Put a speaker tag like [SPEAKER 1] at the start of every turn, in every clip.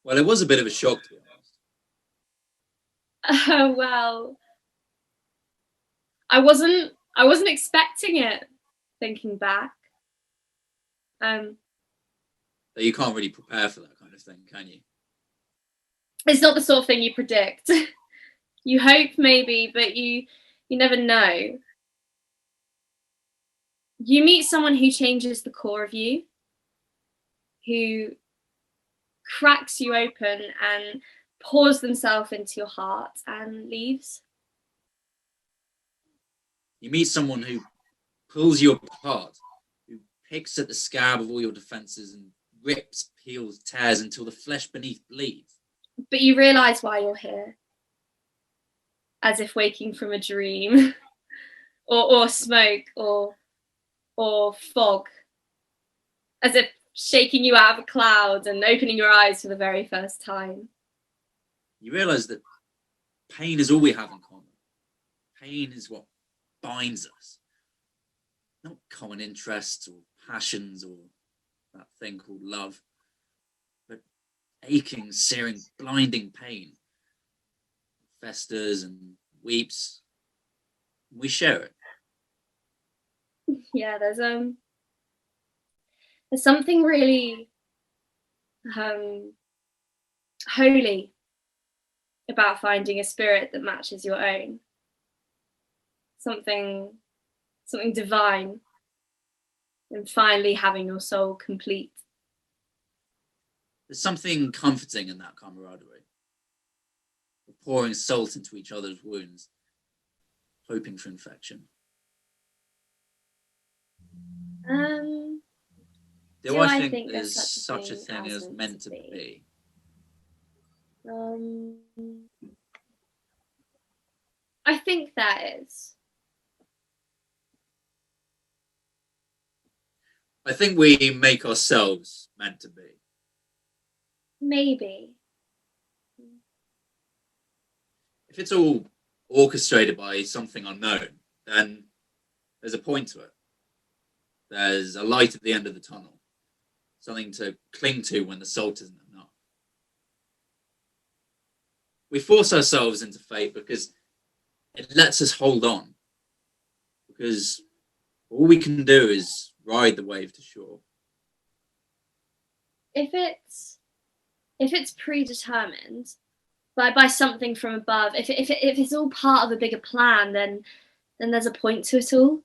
[SPEAKER 1] Well, it was a bit of a shock, to be honest.
[SPEAKER 2] Oh, well, I wasn't expecting it, thinking back.
[SPEAKER 1] But you can't really prepare for that kind of thing, can you?
[SPEAKER 2] It's not the sort of thing you predict. You hope maybe, but you never know. You meet someone who changes the core of you, who cracks you open and pours themselves into your heart and leaves.
[SPEAKER 1] You meet someone who pulls you apart, who picks at the scab of all your defenses and rips, peels, tears until the flesh beneath bleeds.
[SPEAKER 2] But you realise why you're here, as if waking from a dream, or smoke, or fog, as if shaking you out of a cloud and opening your eyes for the very first time.
[SPEAKER 1] You realise that pain is all we have in common. Pain is what binds us. Not common interests or passions or that thing called love, but aching, searing, blinding pain. It festers and weeps. We share it.
[SPEAKER 2] Yeah, there's something really holy about finding a spirit that matches your own. Something divine, and finally having your soul complete.
[SPEAKER 1] There's something comforting in that camaraderie. We're pouring salt into each other's wounds, hoping for infection. Do I think there's such a thing as meant to be?
[SPEAKER 2] I think that is.
[SPEAKER 1] I think we make ourselves meant to be.
[SPEAKER 2] Maybe.
[SPEAKER 1] If it's all orchestrated by something unknown, then there's a point to it. There's a light at the end of the tunnel. Something to cling to when the salt isn't enough. We force ourselves into fate because it lets us hold on. Because all we can do is ride the wave to shore.
[SPEAKER 2] If it's predetermined by something from above, if it's all part of a bigger plan, then there's a point to it all.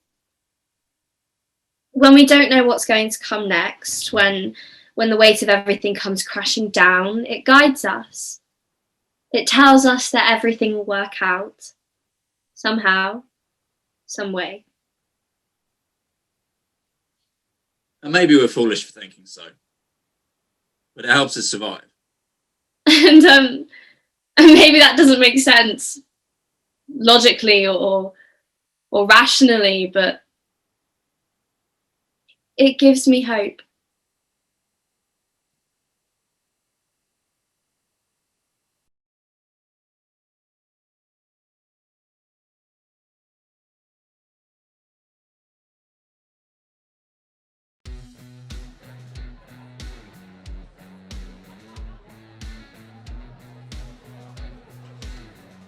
[SPEAKER 2] When we don't know what's going to come next, when the weight of everything comes crashing down, it guides us. It tells us that everything will work out somehow, some way.
[SPEAKER 1] And maybe we're foolish for thinking so, but it helps us survive.
[SPEAKER 2] And maybe that doesn't make sense logically or rationally, but it gives me hope.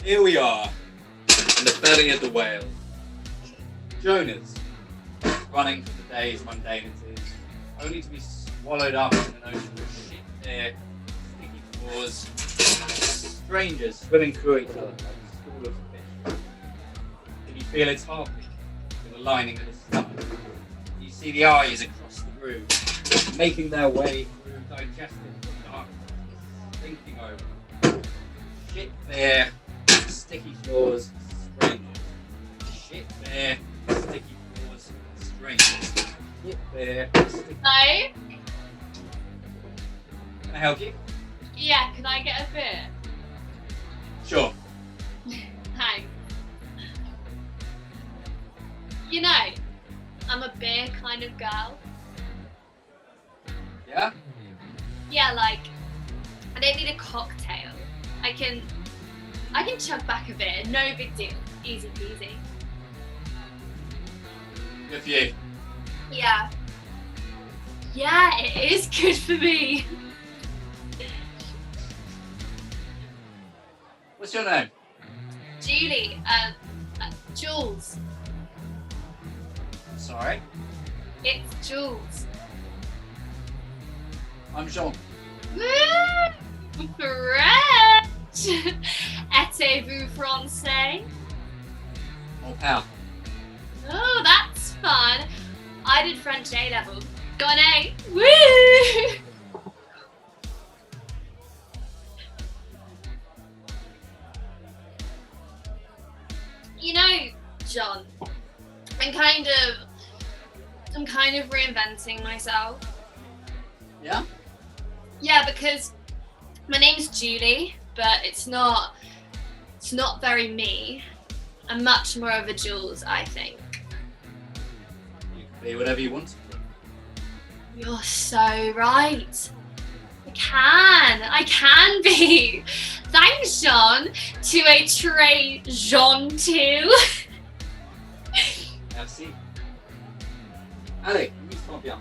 [SPEAKER 1] Here we are, in the belly of the whale. Jonas, running for the day's mundanities, only to be swallowed up in an ocean of shit air, sticky floors, strangers swimming through each other like a school of fish. Can you feel its heartbeat in the lining of the stomach? You see the eyes across the room, making their way through digestive darkness, thinking over. Shit there. Sticky floors, strangers. Shit there, sticky floors, strangers. Shit there, sticky.
[SPEAKER 3] Hello?
[SPEAKER 1] Can I help you?
[SPEAKER 3] Yeah, can I get a beer?
[SPEAKER 1] Sure.
[SPEAKER 3] Thanks. You know, I'm a beer kind of girl.
[SPEAKER 1] Yeah?
[SPEAKER 3] Yeah, like, I don't need a cocktail. I can chug back a beer, no big deal. Easy peasy.
[SPEAKER 1] Good for you.
[SPEAKER 3] Yeah. Yeah, it is good for me.
[SPEAKER 1] What's your name?
[SPEAKER 3] Julie, Jules.
[SPEAKER 1] Sorry?
[SPEAKER 3] It's Jules.
[SPEAKER 1] I'm Jean.
[SPEAKER 3] Woo! French! Êtes-vous français?
[SPEAKER 1] Mon père.
[SPEAKER 3] Oh, that's fun. I did French A level. Got an A. Woo! You know, John, I'm kind of reinventing myself.
[SPEAKER 1] Yeah?
[SPEAKER 3] Yeah, because my name's Julie, but it's not very me. I'm much more of a Jules, I think.
[SPEAKER 1] You can be whatever you want to be.
[SPEAKER 3] You're so right. I can be. Thanks, Jean. Tu es très gentil.
[SPEAKER 1] Merci. Allez, amuse-toi bien.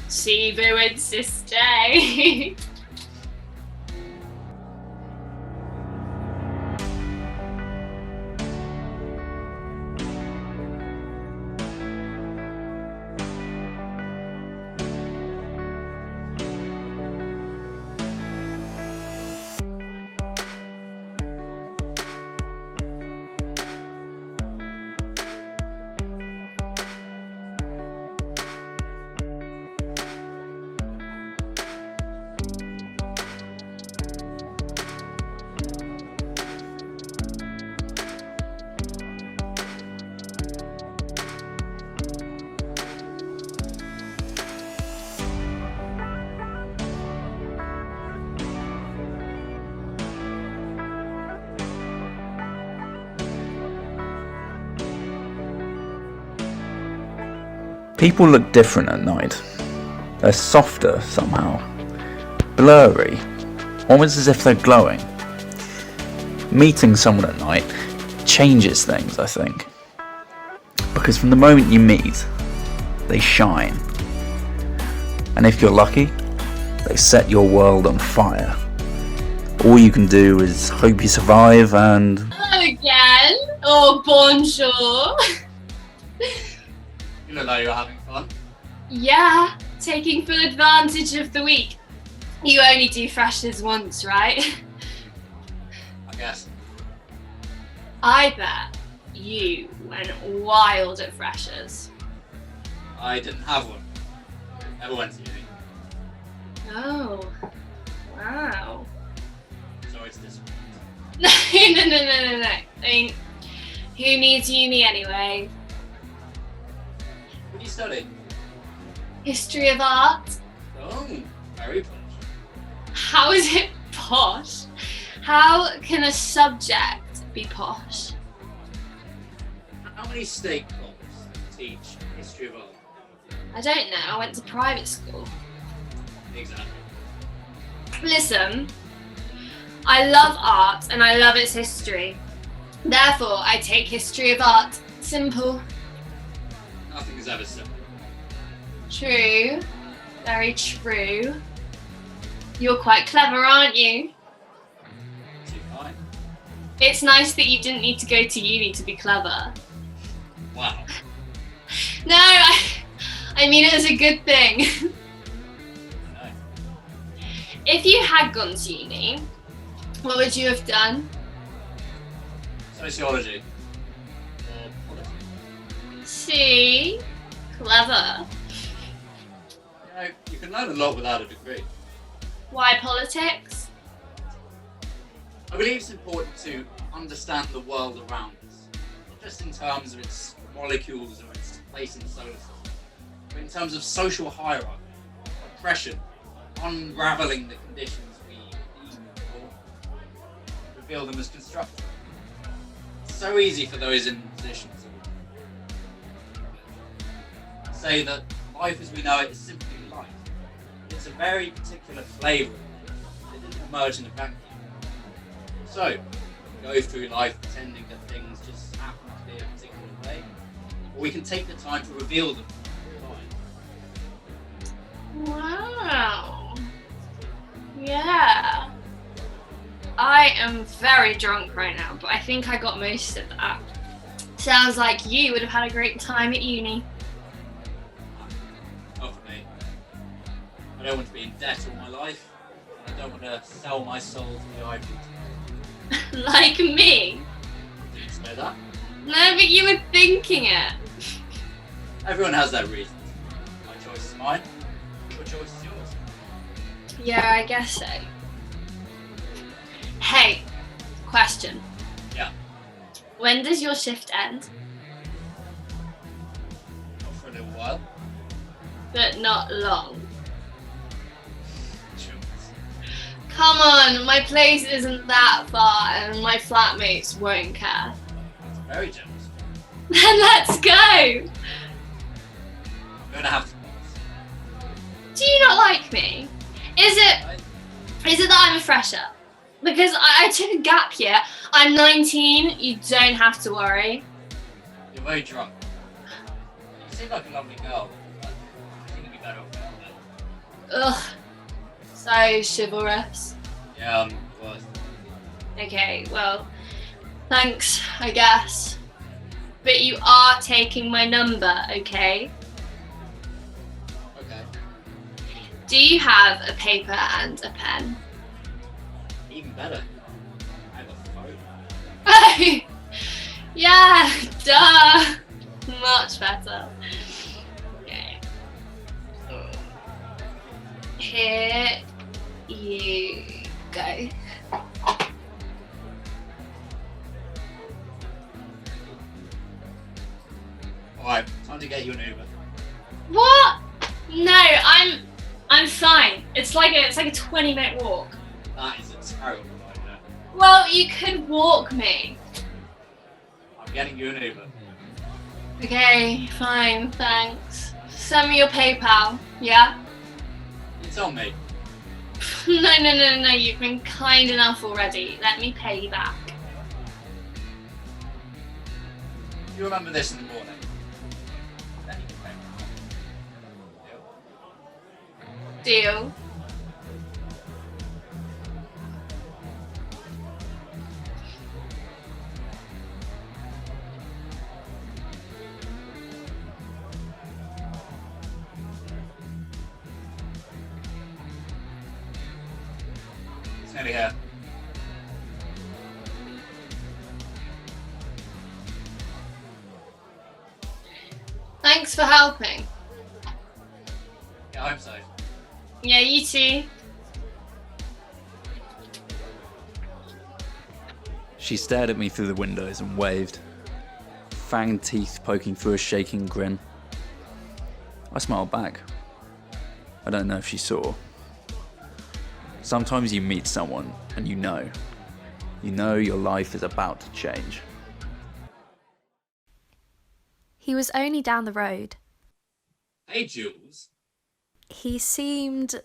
[SPEAKER 3] Si vous insistez.
[SPEAKER 4] People look different at night. They're softer somehow, blurry, almost as if they're glowing. Meeting someone at night changes things, I think. Because from the moment you meet, they shine. And if you're lucky, they set your world on fire. All you can do is hope you survive and...
[SPEAKER 3] Hello again. Oh, bonjour.
[SPEAKER 1] You look like you're having fun.
[SPEAKER 3] Yeah, taking full advantage of the week. You only do freshers once, right?
[SPEAKER 1] I guess.
[SPEAKER 3] I bet you went wild at freshers.
[SPEAKER 1] I didn't have one. Never went to uni.
[SPEAKER 3] Oh, wow.
[SPEAKER 1] So it's this one.
[SPEAKER 3] No. I mean, who needs uni anyway?
[SPEAKER 1] What do you study?
[SPEAKER 3] History of art?
[SPEAKER 1] Oh, very posh.
[SPEAKER 3] How is it posh? How can a subject be posh?
[SPEAKER 1] How many state colleges teach history of art?
[SPEAKER 3] I don't know, I went to private school.
[SPEAKER 1] Exactly.
[SPEAKER 3] Listen, I love art and I love its history. Therefore, I take history of art. Simple.
[SPEAKER 1] Nothing is ever simple.
[SPEAKER 3] True. Very true. You're quite clever, aren't you?
[SPEAKER 1] Too kind.
[SPEAKER 3] It's nice that you didn't need to go to uni to be clever.
[SPEAKER 1] Wow.
[SPEAKER 3] No, I mean it was a good thing.
[SPEAKER 1] I know.
[SPEAKER 3] If you had gone to uni, what would you have done?
[SPEAKER 1] Sociology. Or politics.
[SPEAKER 3] See? Clever.
[SPEAKER 1] You know, you can learn a lot without a degree.
[SPEAKER 3] Why politics?
[SPEAKER 1] I believe it's important to understand the world around us, not just in terms of its molecules or its place in the solar system, but in terms of social hierarchy, oppression, unraveling the conditions we deem or reveal them as constructive. It's so easy for those in positions to say that life as we know it is simply life. It's a very particular flavour. It didn't emerge in a vacuum. So, we go through life pretending that things just happen to be a particular way, or we can take the time to reveal them.
[SPEAKER 3] am very drunk right now, but I think I got most of that. Sounds like you would have had a great time at uni.
[SPEAKER 1] Not for me. I don't want to be in debt all my life. I don't want to sell my soul to the ivory tower.
[SPEAKER 3] Like me?
[SPEAKER 1] Did you say that?
[SPEAKER 3] No, but you were thinking it.
[SPEAKER 1] Everyone has their reasons. My choice is mine. Your choice is yours.
[SPEAKER 3] Yeah, I guess so. Hey, question.
[SPEAKER 1] Yeah.
[SPEAKER 3] When does your shift end?
[SPEAKER 1] Not for a little while.
[SPEAKER 3] But not long.
[SPEAKER 1] Jules.
[SPEAKER 3] Come on, my place isn't that far and my flatmates won't care.
[SPEAKER 1] That's very generous.
[SPEAKER 3] Then let's go!
[SPEAKER 1] I'm gonna have to pass.
[SPEAKER 3] Do you not like me? Is it that I'm a fresher? Because I took a gap year. I'm 19, you don't have to worry.
[SPEAKER 1] You're very drunk. You seem like a lovely girl, but I think it'd be better off without that.
[SPEAKER 3] Ugh, so chivalrous.
[SPEAKER 1] Yeah, I'm the worst.
[SPEAKER 3] Okay, well, thanks, I guess. But you are taking my number, okay?
[SPEAKER 1] Okay.
[SPEAKER 3] Do you have a paper and a pen?
[SPEAKER 1] Even better. I have a phone.
[SPEAKER 3] Oh, yeah, duh. Much better. Okay. Here you go.
[SPEAKER 1] Alright, time to get you an Uber.
[SPEAKER 3] What? No, I'm fine. It's like a 20-minute walk.
[SPEAKER 1] That is a terrible idea.
[SPEAKER 3] Well, you could walk me.
[SPEAKER 1] I'm getting you an Uber.
[SPEAKER 3] Okay, fine, thanks. Send me your PayPal, yeah?
[SPEAKER 1] It's on me.
[SPEAKER 3] No, you've been kind enough already. Let me pay you back.
[SPEAKER 1] You remember this in the morning. Then you can pay me. Deal?
[SPEAKER 3] Deal.
[SPEAKER 1] It's nearly here.
[SPEAKER 3] Thanks for helping.
[SPEAKER 1] Get home safe.
[SPEAKER 3] Yeah, you too.
[SPEAKER 4] She stared at me through the windows and waved, fanged teeth poking through a shaking grin. I smiled back. I don't know if she saw. Sometimes you meet someone and you know your life is about to change.
[SPEAKER 5] He was only down the road.
[SPEAKER 1] Hey, Jules.
[SPEAKER 5] He seemed...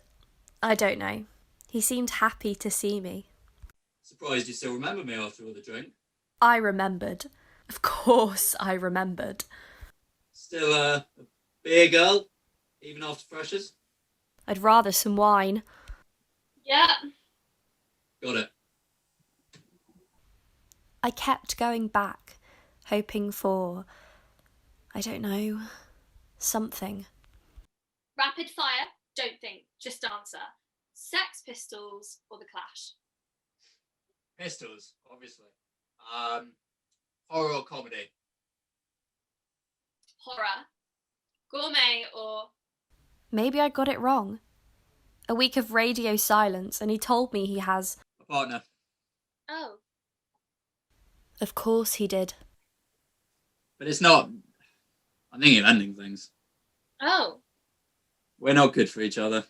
[SPEAKER 5] I don't know. He seemed happy to see me.
[SPEAKER 1] Surprised you still remember me after all the drink.
[SPEAKER 5] I remembered. Of course I remembered.
[SPEAKER 1] Still a beer girl, even after freshers?
[SPEAKER 5] I'd rather some wine.
[SPEAKER 3] Yeah.
[SPEAKER 1] Got it.
[SPEAKER 5] I kept going back, hoping for... I don't know... something.
[SPEAKER 3] Rapid fire, don't think, just answer. Sex Pistols or The Clash?
[SPEAKER 1] Pistols, obviously. Horror or comedy?
[SPEAKER 3] Horror. Gourmet or...
[SPEAKER 5] Maybe I got it wrong. A week of radio silence and he told me he has...
[SPEAKER 1] A partner.
[SPEAKER 3] Oh.
[SPEAKER 5] Of course he did.
[SPEAKER 1] But it's not... I'm thinking of ending things.
[SPEAKER 3] Oh.
[SPEAKER 1] We're not good for each other.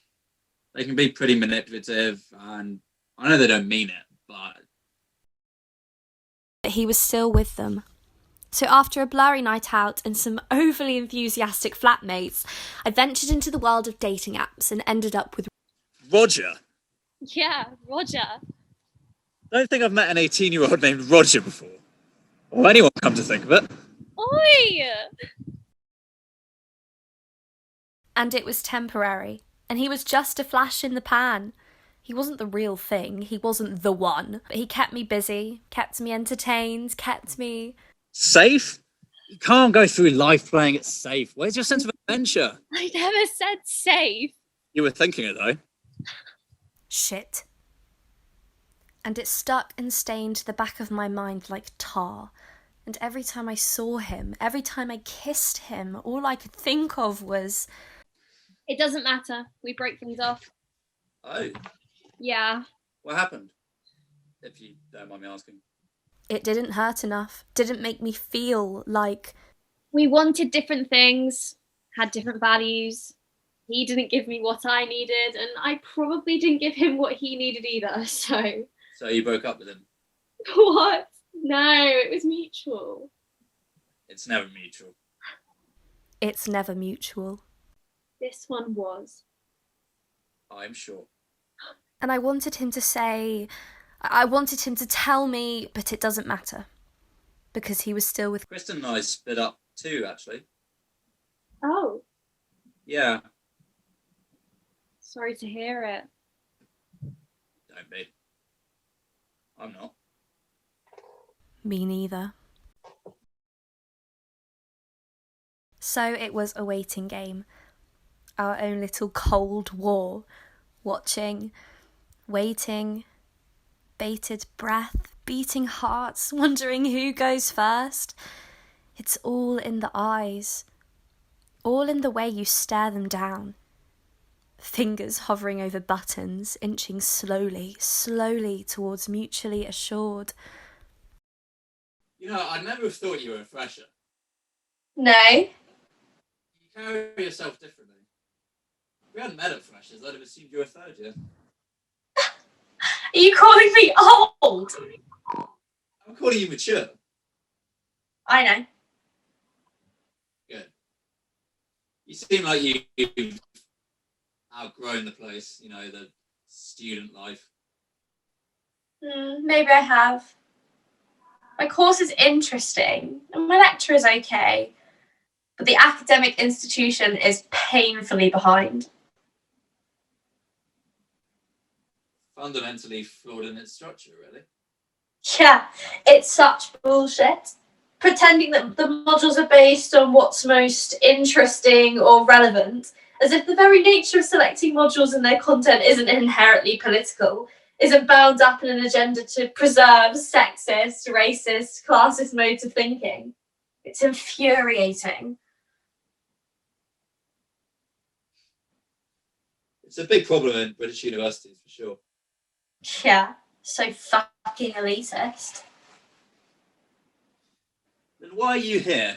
[SPEAKER 1] They can be pretty manipulative, and I know they don't mean it, but...
[SPEAKER 5] He was still with them. So after a blurry night out and some overly enthusiastic flatmates, I ventured into the world of dating apps and ended up with...
[SPEAKER 1] Roger?
[SPEAKER 3] Yeah, Roger.
[SPEAKER 1] I don't think I've met an 18-year-old named Roger before. Or anyone, come to think of it.
[SPEAKER 3] Oi!
[SPEAKER 5] And it was temporary, and he was just a flash in the pan. He wasn't the real thing, he wasn't the one, but he kept me busy, kept me entertained, kept me...
[SPEAKER 1] Safe? You can't go through life playing it safe. Where's your sense of adventure?
[SPEAKER 2] I never said safe.
[SPEAKER 1] You were thinking it though.
[SPEAKER 5] Shit. And it stuck and stained the back of my mind like tar. And every time I saw him, every time I kissed him, all I could think of was...
[SPEAKER 2] It doesn't matter. We break things off.
[SPEAKER 1] Oh,
[SPEAKER 2] Yeah.
[SPEAKER 1] what happened? If you don't mind me asking.
[SPEAKER 5] It didn't hurt enough, didn't make me feel like...
[SPEAKER 2] We wanted different things, had different values. He didn't give me what I needed, and I probably didn't give him what he needed either, so...
[SPEAKER 1] So you broke up with him?
[SPEAKER 2] What? No, it was mutual.
[SPEAKER 1] It's never mutual.
[SPEAKER 5] It's never mutual.
[SPEAKER 2] This one was.
[SPEAKER 1] I'm sure.
[SPEAKER 5] And I wanted him to say... I wanted him to tell me, but it doesn't matter. Because he was still with...
[SPEAKER 1] Kristen and I split up too, actually.
[SPEAKER 2] Oh,
[SPEAKER 1] Yeah.
[SPEAKER 2] sorry to hear it.
[SPEAKER 1] Don't be. I'm not.
[SPEAKER 5] Me neither. So it was a waiting game. Our own little cold war. Watching, waiting, bated breath, beating hearts, wondering who goes first. It's all in the eyes. All in the way you stare them down. Fingers hovering over buttons, inching slowly, slowly towards mutually assured.
[SPEAKER 1] You know, I'd never have thought you were a fresher.
[SPEAKER 3] No.
[SPEAKER 1] You carry yourself differently. If we hadn't met at freshers, I'd have assumed you were a third year.
[SPEAKER 3] Are you calling me old?
[SPEAKER 1] I'm calling you mature.
[SPEAKER 3] I know.
[SPEAKER 1] Good. You seem like you've outgrown the place, you know, the student life.
[SPEAKER 3] Maybe I have. My course is interesting, and my lecturer is okay, but the academic institution is painfully behind.
[SPEAKER 1] Fundamentally flawed in its structure, really.
[SPEAKER 3] Yeah, it's such bullshit. Pretending that the modules are based on what's most interesting or relevant, as if the very nature of selecting modules and their content isn't inherently political, isn't bound up in an agenda to preserve sexist, racist, classist modes of thinking. It's infuriating.
[SPEAKER 1] It's a big problem in British universities, for sure.
[SPEAKER 3] Yeah, so fucking elitist.
[SPEAKER 1] Then why are you here?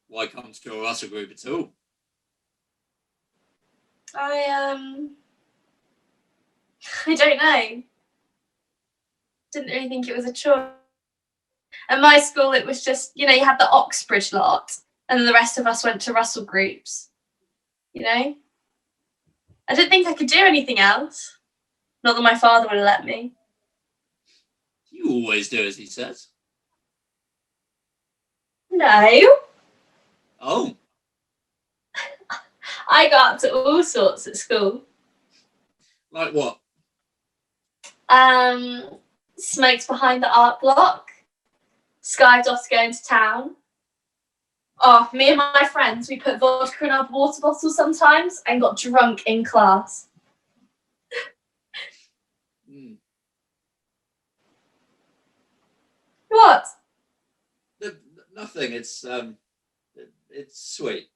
[SPEAKER 1] Why come to a Russell group at all?
[SPEAKER 3] I don't know. Didn't really think it was a choice. At my school, it was just, you had the Oxbridge lot, and then the rest of us went to Russell groups. I didn't think I could do anything else. Not that my father would have let me.
[SPEAKER 1] You always do as he says.
[SPEAKER 3] No.
[SPEAKER 1] Oh.
[SPEAKER 3] I got up to all sorts at school.
[SPEAKER 1] Like what?
[SPEAKER 3] Smoked behind the art block. Skived off to go into town. Oh, me and my friends, we put vodka in our water bottles sometimes and got drunk in class. What?
[SPEAKER 1] Nothing. It's sweet.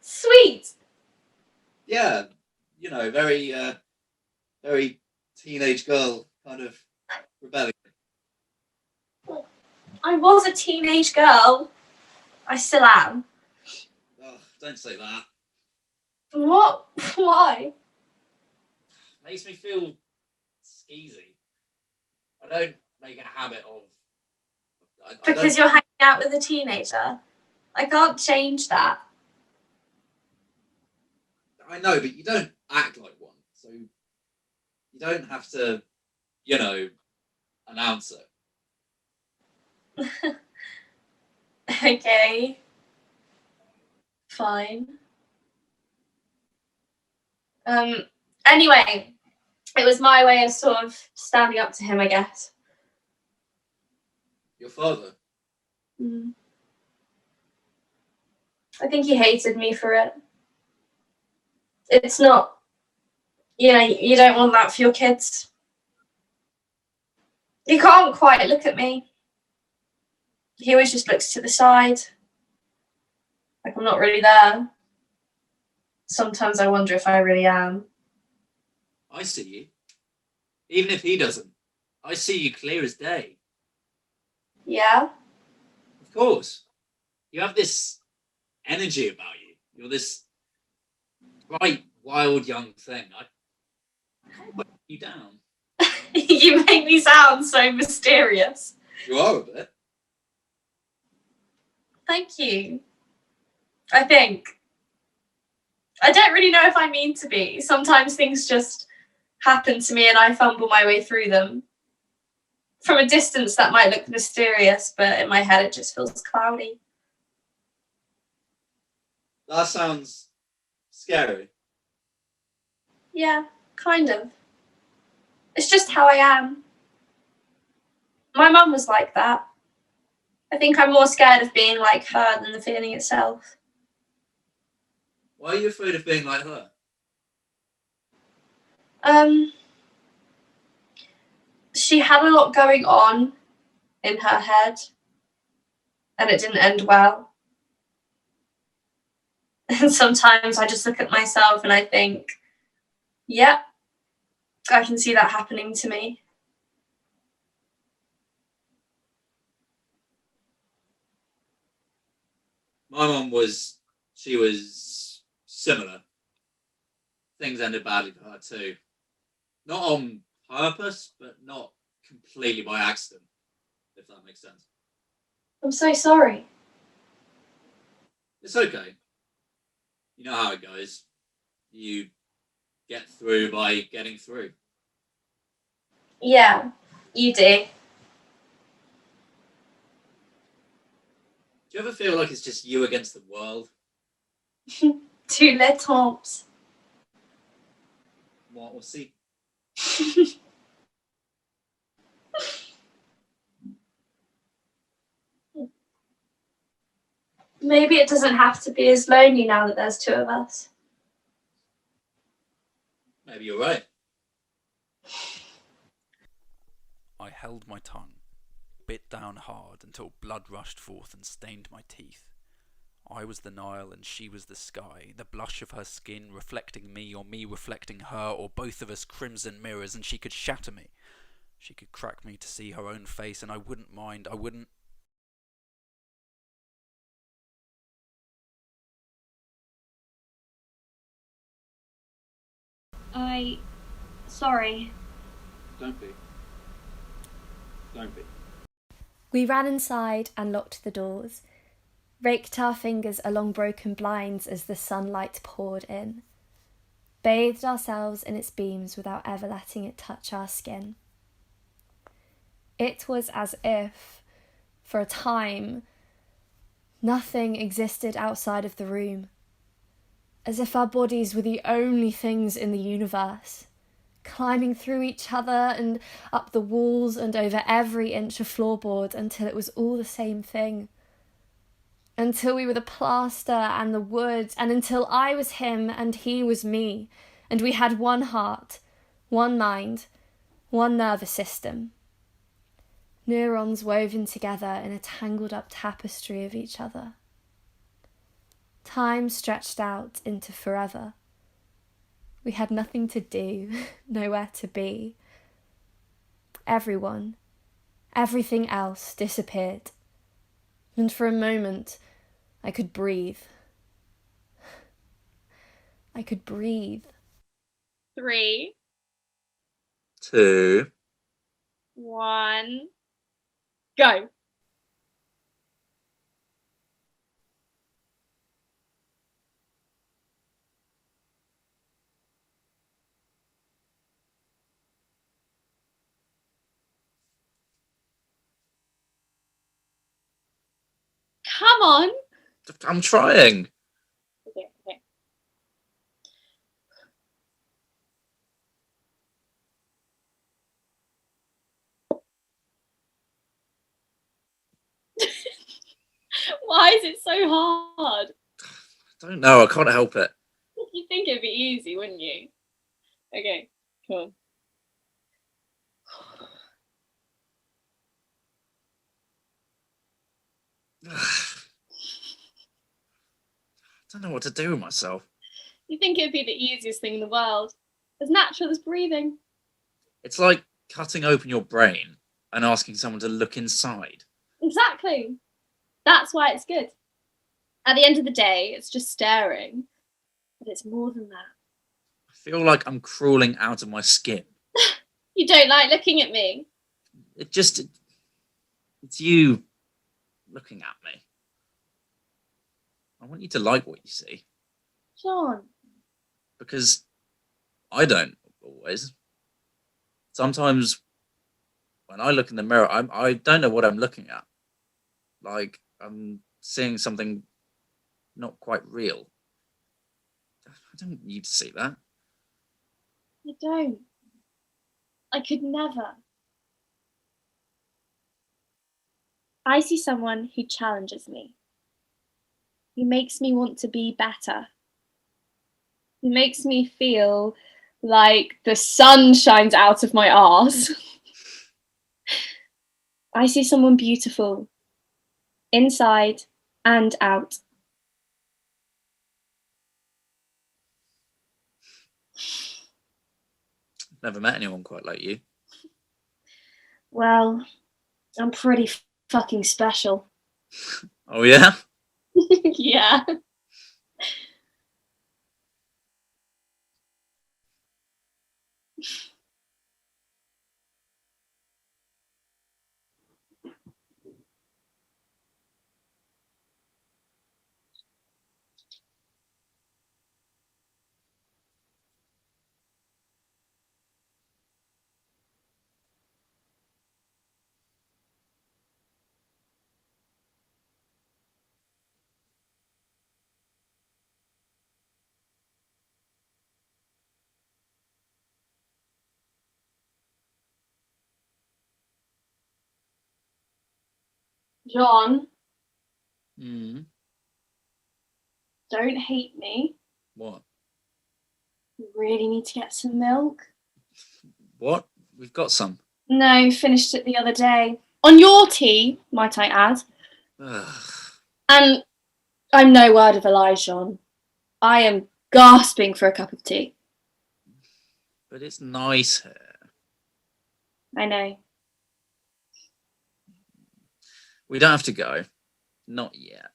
[SPEAKER 3] Sweet.
[SPEAKER 1] Yeah, very very teenage girl kind of rebellion.
[SPEAKER 3] I was a teenage girl. I still am.
[SPEAKER 1] Oh, don't say that.
[SPEAKER 3] What? Why?
[SPEAKER 1] Makes me feel skeezy. I don't make a habit of.
[SPEAKER 3] Because you're hanging out with a teenager. I can't change that.
[SPEAKER 1] I know, but you don't act like one, so you don't have to, announce it.
[SPEAKER 3] Okay. Fine. Anyway, it was my way of sort of standing up to him, I guess.
[SPEAKER 1] Your father?
[SPEAKER 3] I think he hated me for it. It's not, you don't want that for your kids. He can't quite look at me. He always just looks to the side, like I'm not really there. Sometimes I wonder if I really am.
[SPEAKER 1] I see you. Even if he doesn't, I see you clear as day.
[SPEAKER 3] Yeah?
[SPEAKER 1] Of course. You have this energy about you. You're this bright, wild young thing. I can't put you down.
[SPEAKER 3] You make me sound so mysterious.
[SPEAKER 1] You are a bit.
[SPEAKER 3] Thank you. I think. I don't really know if I mean to be. Sometimes things just happen to me and I fumble my way through them. From a distance, that might look mysterious, but in my head, it just feels cloudy.
[SPEAKER 1] That sounds scary.
[SPEAKER 3] Yeah, kind of. It's just how I am. My mum was like that. I think I'm more scared of being like her than the feeling itself.
[SPEAKER 1] Why are you afraid of being like her?
[SPEAKER 3] She had a lot going on in her head, and it didn't end well. And sometimes I just look at myself and I think, yep, I can see that happening to me.
[SPEAKER 1] My mum was similar. Things ended badly for her too. Not on purpose, but not completely by accident, if that makes sense.
[SPEAKER 3] I'm so sorry.
[SPEAKER 1] It's okay. You know how it goes. You get through by getting through.
[SPEAKER 3] Yeah, you do.
[SPEAKER 1] Do you ever feel like it's just you against the world?
[SPEAKER 3] Two les temps.
[SPEAKER 1] What we'll see.
[SPEAKER 3] Maybe it doesn't have to be as lonely now that there's two of us.
[SPEAKER 1] Maybe you're right.
[SPEAKER 4] I held my tongue, bit down hard until blood rushed forth and stained my teeth. I was the Nile and she was the sky, the blush of her skin reflecting me or me reflecting her, or both of us crimson mirrors, and she could shatter me. She could crack me to see her own face, and I wouldn't mind, I wouldn't...
[SPEAKER 3] Sorry.
[SPEAKER 1] Don't be. Don't be.
[SPEAKER 5] We ran inside and locked the doors, raked our fingers along broken blinds as the sunlight poured in, bathed ourselves in its beams without ever letting it touch our skin. It was as if, for a time, nothing existed outside of the room, as if our bodies were the only things in the universe, climbing through each other and up the walls and over every inch of floorboard until it was all the same thing. Until we were the plaster and the wood, and until I was him and he was me, and we had one heart, one mind, one nervous system. Neurons woven together in a tangled up tapestry of each other. Time stretched out into forever. We had nothing to do, nowhere to be. Everyone, everything else disappeared. And for a moment, I could breathe. I could breathe.
[SPEAKER 2] 3,
[SPEAKER 1] 2.
[SPEAKER 2] 1, go. Come on.
[SPEAKER 1] I'm trying.
[SPEAKER 2] Okay. Why is it so hard?
[SPEAKER 1] I don't know. I can't help it.
[SPEAKER 2] You'd think it'd be easy, wouldn't you? Okay, cool.
[SPEAKER 1] I don't know what to do with myself.
[SPEAKER 2] You think it'd be the easiest thing in the world. As natural as breathing.
[SPEAKER 1] It's like cutting open your brain and asking someone to look inside.
[SPEAKER 2] Exactly. That's why it's good. At the end of the day, it's just staring. But it's more than that.
[SPEAKER 1] I feel like I'm crawling out of my skin.
[SPEAKER 2] You don't like looking at me.
[SPEAKER 1] It's you looking at me. I want you to like what you see.
[SPEAKER 2] John.
[SPEAKER 1] Because I don't always. Sometimes when I look in the mirror, I don't know what I'm looking at. Like I'm seeing something not quite real. I don't need to see that.
[SPEAKER 2] You don't. I could never. I see someone who challenges me. Who makes me want to be better. Who makes me feel like the sun shines out of my arse. I see someone beautiful, inside and out.
[SPEAKER 1] Never met anyone quite like you.
[SPEAKER 2] Well, I'm pretty fucking special.
[SPEAKER 1] Oh yeah?
[SPEAKER 2] Yeah. John,
[SPEAKER 1] Mm.
[SPEAKER 2] don't hate me.
[SPEAKER 1] What?
[SPEAKER 2] You really need to get some milk.
[SPEAKER 1] What? We've got some.
[SPEAKER 2] No, finished it the other day. On your tea, might I add.
[SPEAKER 1] Ugh.
[SPEAKER 2] And I'm no word of a lie, John. I am gasping for a cup of tea.
[SPEAKER 1] But it's nice here.
[SPEAKER 2] I know.
[SPEAKER 1] We don't have to go. Not yet.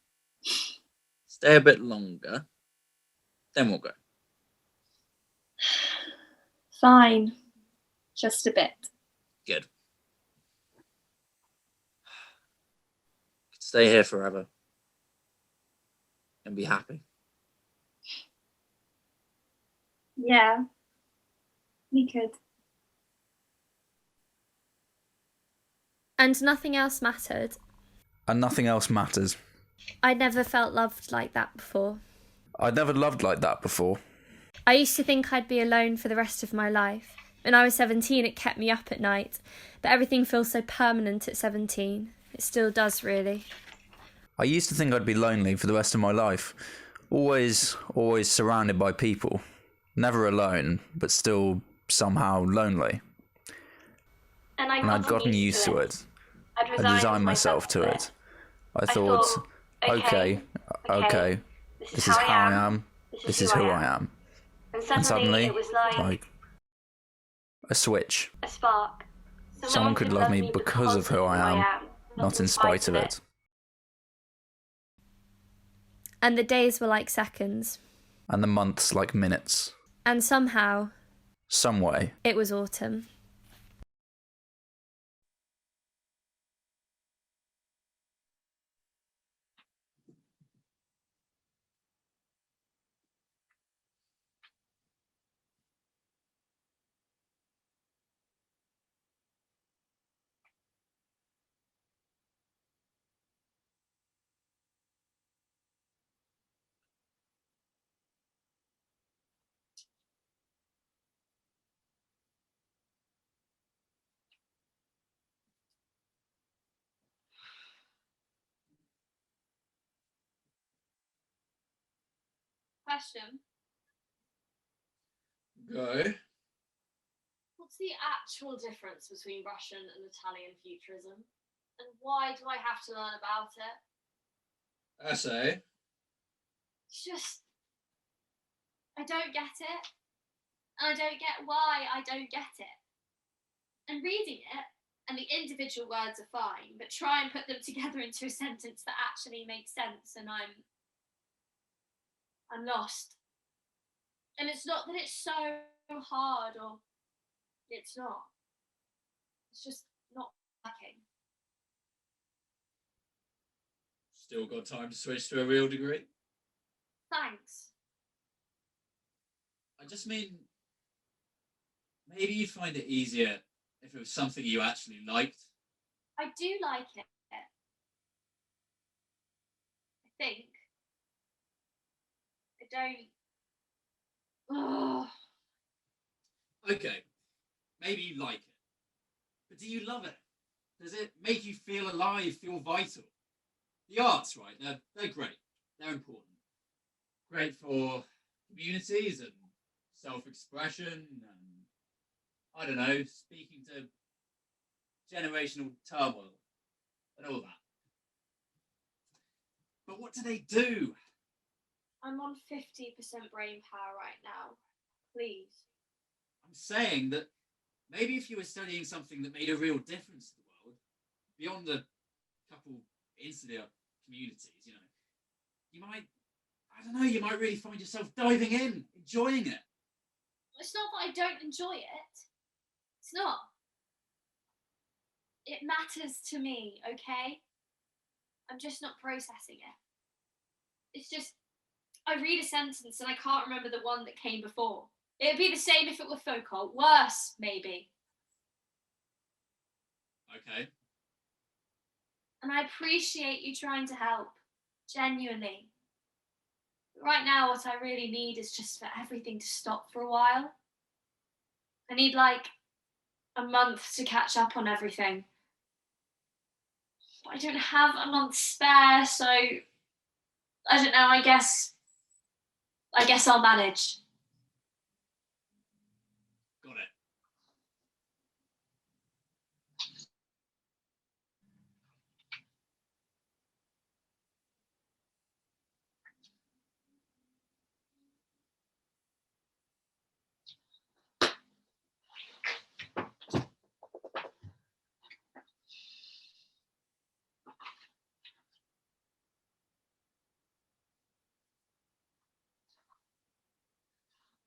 [SPEAKER 1] Stay a bit longer. Then we'll go.
[SPEAKER 2] Fine. Just a bit.
[SPEAKER 1] Good. Could stay here forever. And be happy.
[SPEAKER 2] Yeah. We could.
[SPEAKER 5] And nothing else mattered.
[SPEAKER 4] And nothing else matters.
[SPEAKER 5] I'd never felt loved like that before.
[SPEAKER 4] I'd never loved like that before.
[SPEAKER 5] I used to think I'd be alone for the rest of my life. When I was 17, it kept me up at night. But everything feels so permanent at 17. It still does, really.
[SPEAKER 4] I used to think I'd be lonely for the rest of my life. Always surrounded by people. Never alone, but still somehow lonely. And I'd gotten used to it. I'd resigned myself to it. I thought, okay, this is how I am, this is who I am. And suddenly, it was like a switch.
[SPEAKER 5] A spark.
[SPEAKER 4] Someone could love me because of who I am, not in spite of it.
[SPEAKER 5] And the days were like seconds.
[SPEAKER 4] And the months like minutes.
[SPEAKER 5] And somehow,
[SPEAKER 4] some way,
[SPEAKER 5] it was autumn.
[SPEAKER 2] Question.
[SPEAKER 1] Go.
[SPEAKER 2] What's the actual difference between Russian and Italian futurism? And why do I have to learn about it?
[SPEAKER 1] Essay.
[SPEAKER 2] It's just, I don't get it. And I don't get why I don't get it. And reading it, and the individual words are fine, but try and put them together into a sentence that actually makes sense, and I'm lost. And it's not that it's so hard, or it's not. It's just not working.
[SPEAKER 1] Still got time to switch to a real degree?
[SPEAKER 2] Thanks.
[SPEAKER 1] I just mean, maybe you'd find it easier if it was something you actually liked.
[SPEAKER 2] I do like it. I think. I don't. Oh.
[SPEAKER 1] Okay, maybe you like it. But do you love it? Does it make you feel alive, feel vital? The arts, right, they're great. They're important. Great for communities and self-expression and, I don't know, speaking to generational turmoil and all that. But what do they do?
[SPEAKER 2] I'm on 50% brain power right now. Please.
[SPEAKER 1] I'm saying that maybe if you were studying something that made a real difference to the world, beyond the couple insular communities, you might, I don't know, you might really find yourself diving in, enjoying it.
[SPEAKER 2] It's not that I don't enjoy it. It's not. It matters to me, okay? I'm just not processing it. It's just, I read a sentence and I can't remember the one that came before. It'd be the same if it were Foucault. Worse, maybe.
[SPEAKER 1] Okay.
[SPEAKER 2] And I appreciate you trying to help. Genuinely. But right now, what I really need is just for everything to stop for a while. I need like a month to catch up on everything. But I don't have a month spare, so I don't know, I guess I'll manage.
[SPEAKER 1] Got it.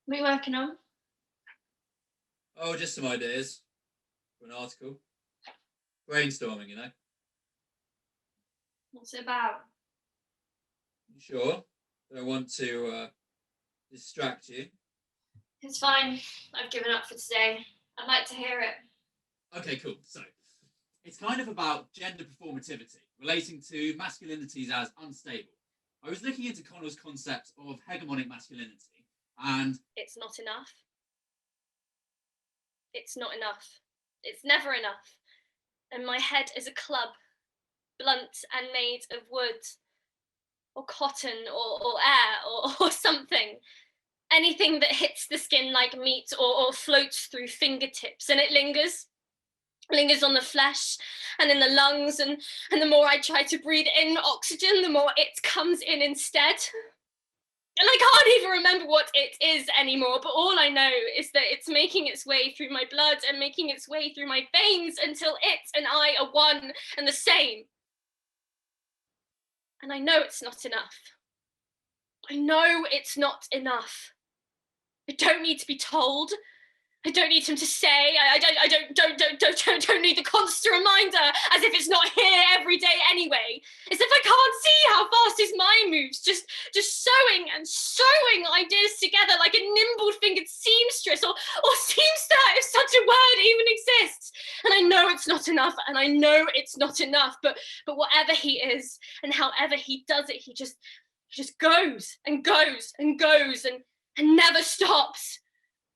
[SPEAKER 2] What are you working on?
[SPEAKER 1] Oh, just some ideas for an article. Brainstorming,
[SPEAKER 2] What's it about?
[SPEAKER 1] You sure? Don't want to distract you.
[SPEAKER 2] It's fine. I've given up for today. I'd like to hear it.
[SPEAKER 1] Okay, cool. So, it's kind of about gender performativity, relating to masculinities as unstable. I was looking into Connell's concept of hegemonic masculinity, and
[SPEAKER 2] It's not enough. It's not enough. It's never enough. And my head is a club, blunt and made of wood, or cotton, or air, or something. Anything that hits the skin like meat or floats through fingertips, and it lingers on the flesh and in the lungs, and the more I try to breathe in oxygen, the more it comes in instead. And I can't even remember what it is anymore, but all I know is that it's making its way through my blood and making its way through my veins until it and I are one and the same. And I know it's not enough. I know it's not enough. I don't need to be told. I don't need him to say. I don't need the constant reminder, as if it's not here every day anyway. As if I can't see how fast his mind moves, just sewing and sewing ideas together like a nimble-fingered seamstress or seamster, if such a word even exists. And I know it's not enough, and I know it's not enough. But whatever he is, and however he does it, he just goes and goes and goes and never stops.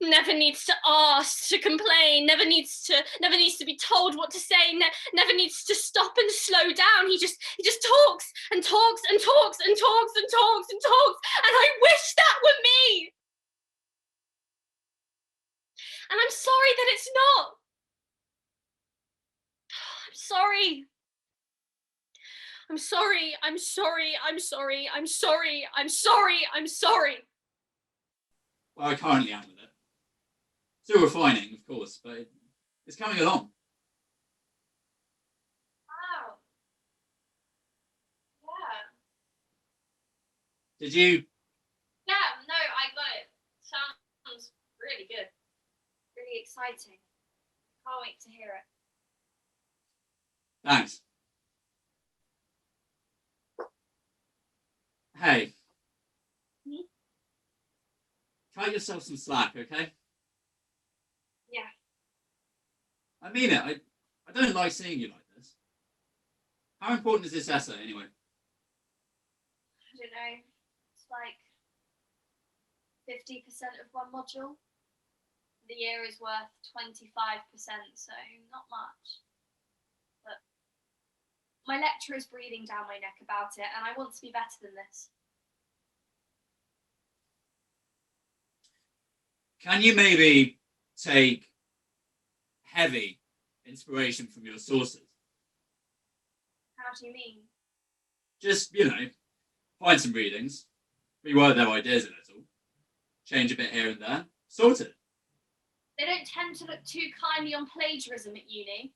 [SPEAKER 2] never needs to ask, to complain, never needs to be told what to say, never needs to stop and slow down. He just talks and talks and talks and talks and talks and talks, and I wish that were me. And I'm sorry that it's not. I'm sorry. I'm sorry. I'm sorry. I'm sorry. I'm sorry. I'm sorry. I'm sorry.
[SPEAKER 1] Well, I currently am with it. Still refining, of course, but it's coming along.
[SPEAKER 2] Wow. Yeah.
[SPEAKER 1] Did you?
[SPEAKER 2] Yeah, no, I got it. Sounds really good. Really exciting. Can't wait to hear it.
[SPEAKER 1] Thanks. Hey.
[SPEAKER 2] Hmm?
[SPEAKER 1] Cut yourself some slack, okay?
[SPEAKER 2] Yeah.
[SPEAKER 1] I mean it. I don't like seeing you like this. How important is this essay, anyway?
[SPEAKER 2] I don't know. It's like 50% of one module. The year is worth 25%, so not much. But my lecturer is breathing down my neck about it, and I want to be better than this.
[SPEAKER 1] Can you maybe take heavy inspiration from your sources?
[SPEAKER 2] How do you mean?
[SPEAKER 1] Just, find some readings, rework their ideas a little, change a bit here and there, sorted.
[SPEAKER 2] They don't tend to look too kindly on plagiarism at uni.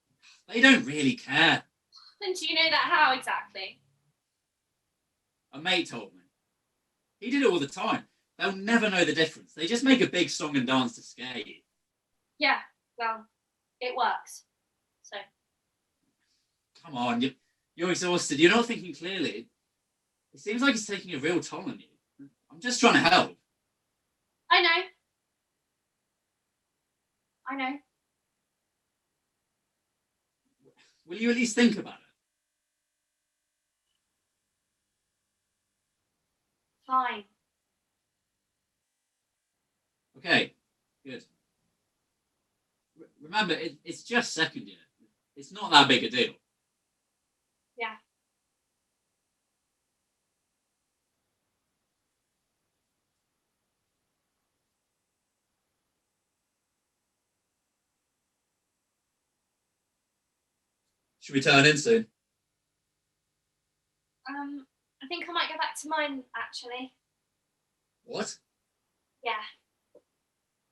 [SPEAKER 1] They don't really care.
[SPEAKER 2] Then do you know that how exactly?
[SPEAKER 1] A mate told me. He did it all the time. They'll never know the difference. They just make a big song and dance to scare you.
[SPEAKER 2] Yeah, well, it works. So.
[SPEAKER 1] Come on, you're exhausted. You're not thinking clearly. It seems like it's taking a real toll on you. I'm just trying to help.
[SPEAKER 2] I know. I know.
[SPEAKER 1] Will you at least think about it?
[SPEAKER 2] Fine.
[SPEAKER 1] Okay, good. Remember, it's just second year. It's not that big a deal.
[SPEAKER 2] Yeah.
[SPEAKER 1] Should we turn in soon?
[SPEAKER 2] I think I might go back to mine, actually.
[SPEAKER 1] What?
[SPEAKER 2] Yeah.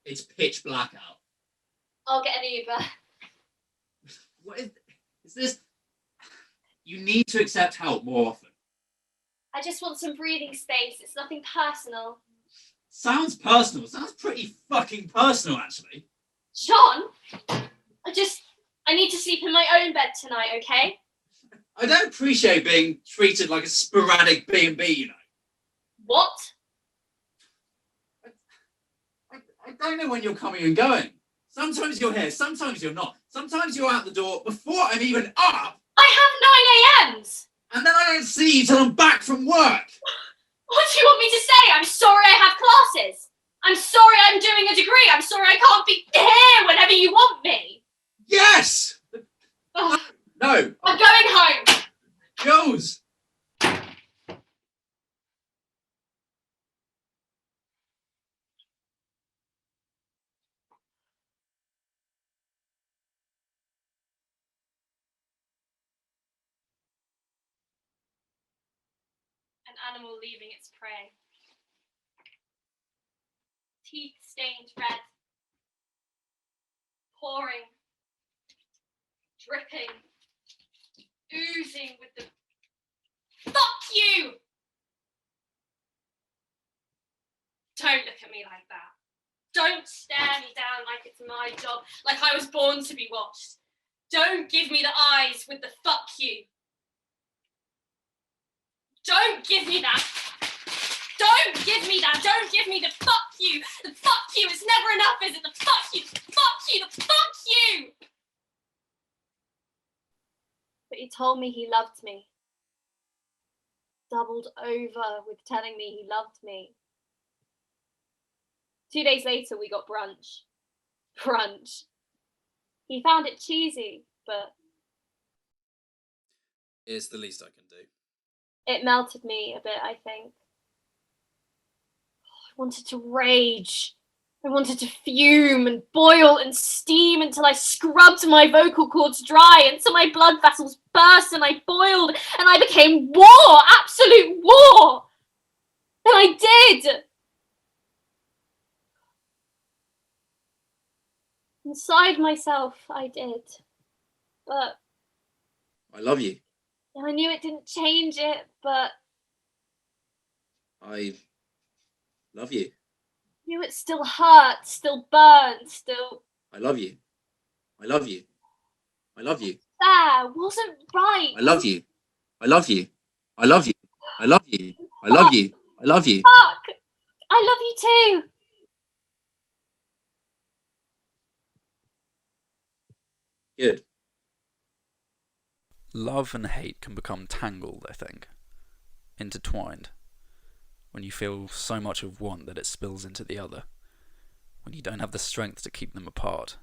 [SPEAKER 1] It's pitch black out.
[SPEAKER 2] I'll get an Uber.
[SPEAKER 1] What is this? You need to accept help more often.
[SPEAKER 2] I just want some breathing space. It's nothing personal.
[SPEAKER 1] Sounds personal. Sounds pretty fucking personal, actually.
[SPEAKER 2] Sean, I need to sleep in my own bed tonight, okay?
[SPEAKER 1] I don't appreciate being treated like a sporadic B&B,
[SPEAKER 2] What?
[SPEAKER 1] I don't know when you're coming and going. Sometimes you're here, sometimes you're not. Sometimes you're out the door before I'm even up.
[SPEAKER 2] I have 9 a.m.s.
[SPEAKER 1] And then I don't see you till I'm back from work.
[SPEAKER 2] What do you want me to say? I'm sorry I have classes. I'm sorry I'm doing a degree. I'm sorry I can't be here whenever you want me.
[SPEAKER 1] Yes!
[SPEAKER 2] Ugh.
[SPEAKER 1] No.
[SPEAKER 2] I'm going home.
[SPEAKER 1] Jules!
[SPEAKER 2] An animal leaving its prey. Teeth stained red. Pouring. Dripping. Oozing with the... Fuck you! Don't look at me like that. Don't stare me down like it's my job, like I was born to be watched. Don't give me the eyes with the fuck you. Don't give me that. Don't give me that. Don't give me the fuck you. The fuck you. It's never enough, is it? The fuck you. The fuck you. The fuck you. But he told me he loved me. Doubled over with telling me he loved me. 2 days later, we got brunch. Brunch. He found it cheesy, but
[SPEAKER 1] It's the least I can do.
[SPEAKER 2] it melted me a bit, I think. I wanted to rage. I wanted to fume and boil and steam until I scrubbed my vocal cords dry, until my blood vessels burst and I boiled and I became war, absolute war. And I did. Inside myself, I did. But
[SPEAKER 1] I love you.
[SPEAKER 2] I knew it didn't change it, but
[SPEAKER 1] I love you.
[SPEAKER 2] I knew it still hurt, still burned, still
[SPEAKER 1] I love you. I love you. I love you.
[SPEAKER 2] there, wasn't right.
[SPEAKER 1] I love you. I love you. I love you. I love you. I love you. I love you.
[SPEAKER 2] Fuck! I love you too.
[SPEAKER 1] Good.
[SPEAKER 4] Love and hate can become tangled, I think. Intertwined. When you feel so much of one that it spills into the other. When you don't have the strength to keep them apart.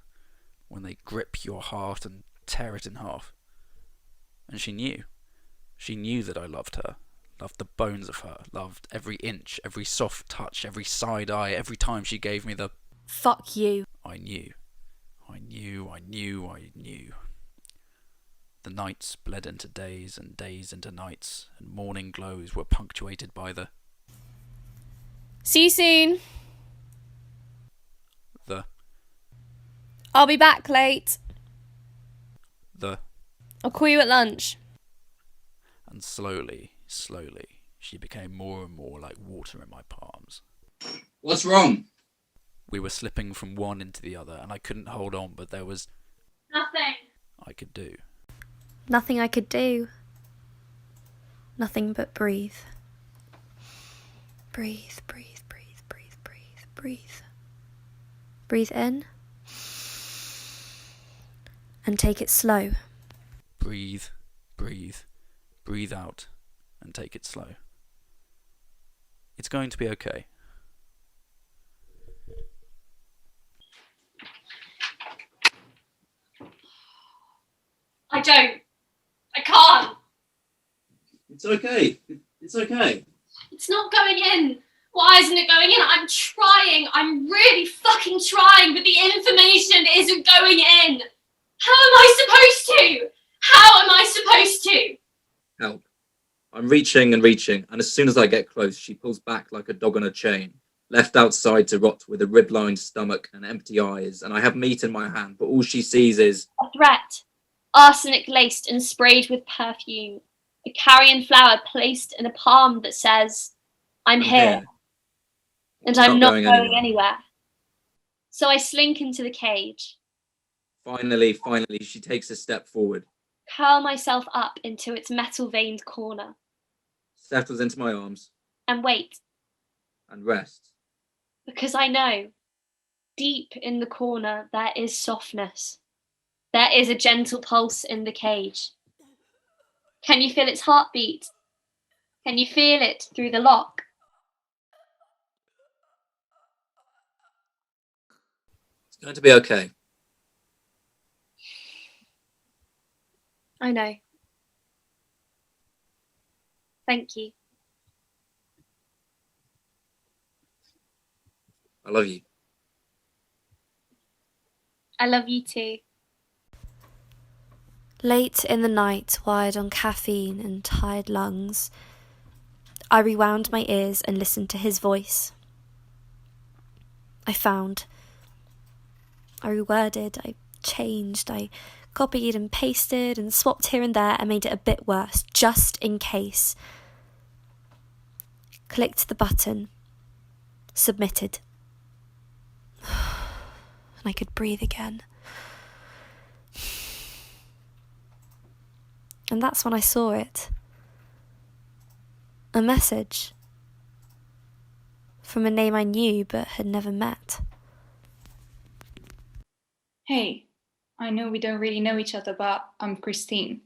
[SPEAKER 4] When they grip your heart and tear it in half. And she knew. She knew that I loved her. Loved the bones of her. Loved every inch, every soft touch, every side eye, every time she gave me the
[SPEAKER 5] Fuck you.
[SPEAKER 4] I knew. I knew, I knew, I knew. The nights bled into days and days into nights, and morning glows were punctuated by the
[SPEAKER 5] See you soon.
[SPEAKER 4] the
[SPEAKER 5] I'll be back late.
[SPEAKER 4] the
[SPEAKER 5] I'll call you at lunch.
[SPEAKER 4] and slowly, slowly, she became more and more like water in my palms.
[SPEAKER 1] What's wrong?
[SPEAKER 4] We were slipping from one into the other, and I couldn't hold on, but there was
[SPEAKER 2] Nothing.
[SPEAKER 4] I could do.
[SPEAKER 5] Nothing I could do. Nothing but breathe. Breathe, breathe, breathe, breathe, breathe, breathe. Breathe in. And take it slow.
[SPEAKER 4] Breathe, breathe, breathe out, and take it slow. It's going to be okay.
[SPEAKER 2] I don't. I can't.
[SPEAKER 1] It's okay. It's okay.
[SPEAKER 2] It's not going in. Why isn't it going in? I'm trying. I'm really fucking trying, but the information isn't going in. How am I supposed to? How am I supposed to?
[SPEAKER 1] Help. I'm reaching and reaching, and as soon as I get close, she pulls back like a dog on a chain, left outside to rot with a rib-lined stomach and empty eyes, and I have meat in my hand, but all she sees is
[SPEAKER 2] A threat. Arsenic laced and sprayed with perfume. A carrion flower placed in a palm that says, I'm here. And I'm not going anywhere. So I slink into the cage.
[SPEAKER 1] Finally, she takes a step forward,
[SPEAKER 2] Curl myself up into its metal-veined corner.
[SPEAKER 1] settles into my arms,
[SPEAKER 2] And wait.
[SPEAKER 1] and rests.
[SPEAKER 2] Because I know, deep in the corner, there is softness. There is a gentle pulse in the cage. Can you feel its heartbeat? Can you feel it through the lock?
[SPEAKER 1] It's going to be okay.
[SPEAKER 2] I know. Thank you.
[SPEAKER 1] I love you.
[SPEAKER 2] I love you too.
[SPEAKER 5] Late in the night, wired on caffeine and tired lungs, I rewound my ears and listened to his voice. I found. I reworded, I changed, I copied and pasted and swapped here and there and made it a bit worse, just in case. Clicked the button. Submitted. And I could breathe again. And that's when I saw it. A message. From a name I knew but had never met.
[SPEAKER 6] Hey, I know we don't really know each other, but I'm Christine.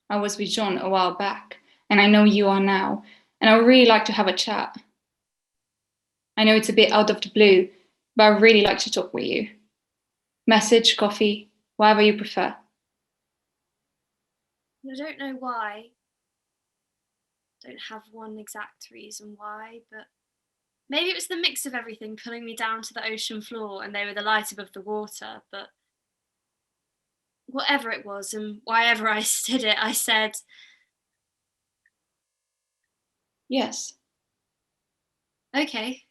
[SPEAKER 6] I was with John a while back, and I know you are now, and I would really like to have a chat. I know it's a bit out of the blue, but I'd really like to talk with you. Message, coffee, whatever you prefer.
[SPEAKER 5] I don't know why. Don't have one exact reason why, but maybe it was the mix of everything pulling me down to the ocean floor and they were the light above the water, but whatever it was and whyever I stood it, I said,
[SPEAKER 6] Yes.
[SPEAKER 5] okay.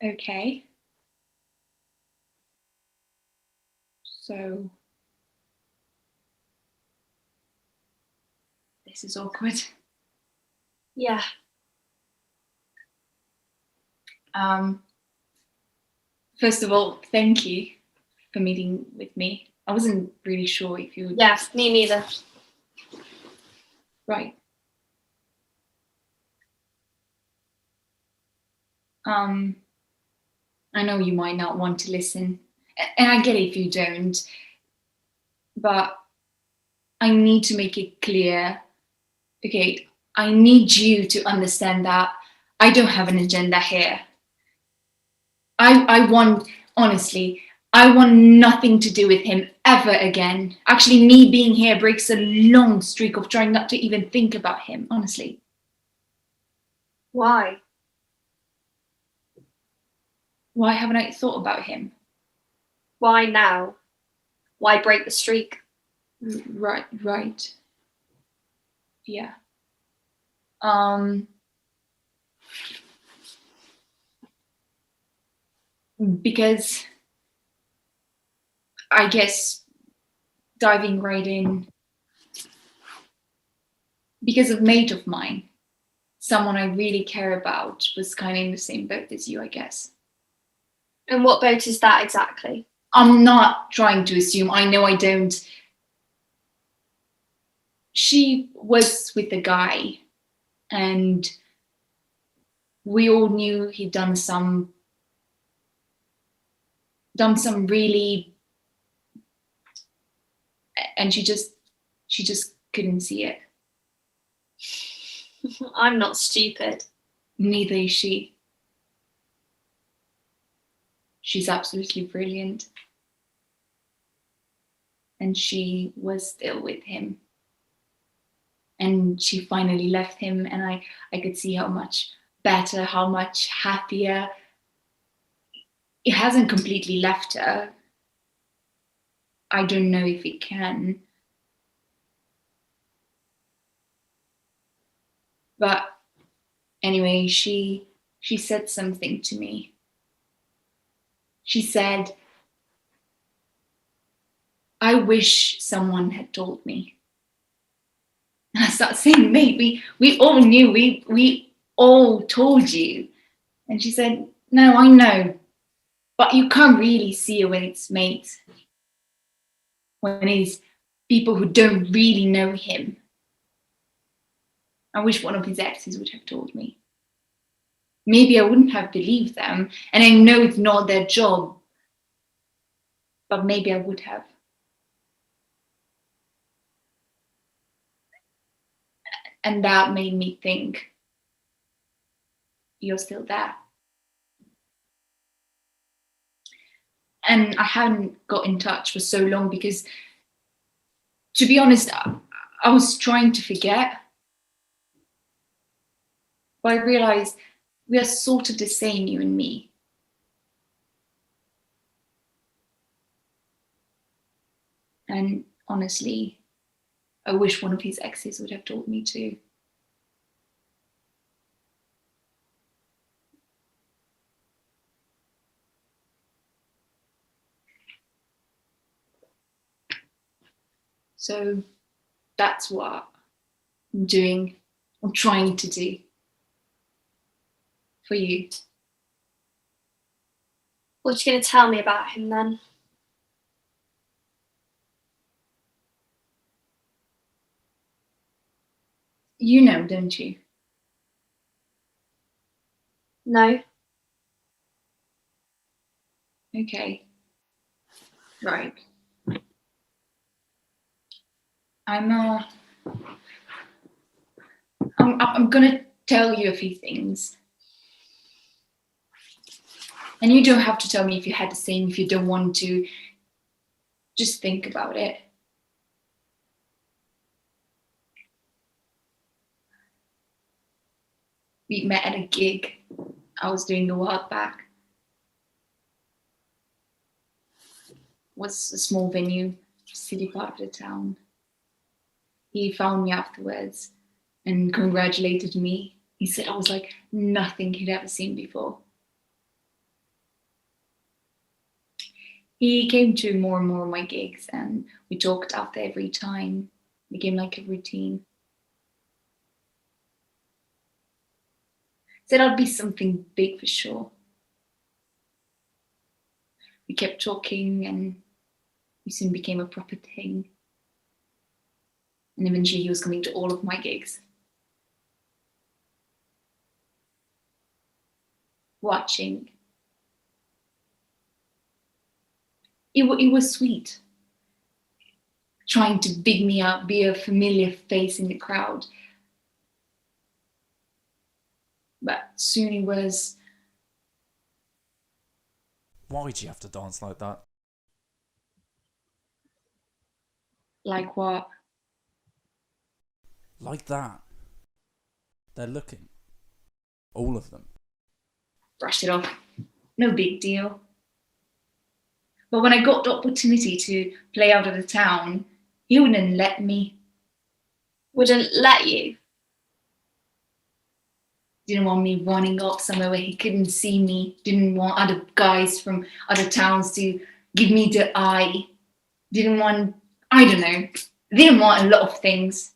[SPEAKER 6] Okay. So this is awkward.
[SPEAKER 5] Yeah.
[SPEAKER 6] First of all, thank you for meeting with me. I wasn't really sure if you would.
[SPEAKER 5] Yeah, me neither.
[SPEAKER 6] Right. I know you might not want to listen, and I get it if you don't, but I need to make it clear. Okay, I need you to understand that I don't have an agenda here. I want, honestly, I want nothing to do with him ever again. Actually, me being here breaks a long streak of trying not to even think about him, honestly.
[SPEAKER 5] Why?
[SPEAKER 6] Why haven't I thought about him?
[SPEAKER 5] Why now? Why break the streak?
[SPEAKER 6] Right. Yeah. Because I guess diving right in, because a mate of mine, someone I really care about, was kind of in the same boat as you, I guess.
[SPEAKER 5] And what boat is that exactly?
[SPEAKER 6] I'm not trying to assume. I know I don't. She was with a guy, and we all knew he'd done some really, and she just couldn't see it.
[SPEAKER 5] I'm not stupid.
[SPEAKER 6] Neither is she. She's absolutely brilliant. And she was still with him. And she finally left him, and I could see how much better, how much happier. It hasn't completely left her. I don't know if it can. But anyway, she said something to me. She said, I wish someone had told me. And I started saying, mate, we all knew, we all told you. And she said, no, I know, but you can't really see it when it's mates. When it's people who don't really know him. I wish one of his exes would have told me. Maybe I wouldn't have believed them, and I know it's not their job, but maybe I would have. And that made me think, you're still there. And I hadn't got in touch for so long because, to be honest, I was trying to forget. But I realized we are sort of the same, you and me. And honestly, I wish one of his exes would have told me too. So that's what I'm doing, I'm trying to do for you.
[SPEAKER 3] What are you going to tell me about him then?
[SPEAKER 6] You know, don't you?
[SPEAKER 3] No.
[SPEAKER 6] Okay. Right. I'm gonna tell you a few things. And you don't have to tell me if you had the same, if you don't want to. Just think about it. We met at a gig I was doing a while back. It was a small venue, city part of the town. He found me afterwards and congratulated me. He said I was like nothing he'd ever seen before. He came to more and more of my gigs and we talked after every time. It became like a routine. Said I'd be something big for sure. We kept talking and he soon became a proper thing. And eventually he was coming to all of my gigs. Watching. It was sweet. Trying to big me up, be a familiar face in the crowd. But soon it was...
[SPEAKER 7] Why do you have to dance like that?
[SPEAKER 6] Like what?
[SPEAKER 7] Like that. They're looking. All of them.
[SPEAKER 6] Brushed it off. No big deal. But when I got the opportunity to play out of the town, he wouldn't let me.
[SPEAKER 3] Wouldn't let you?
[SPEAKER 6] Didn't want me running up somewhere where he couldn't see me. Didn't want other guys from other towns to give me the eye. Didn't want, I don't know, didn't want a lot of things.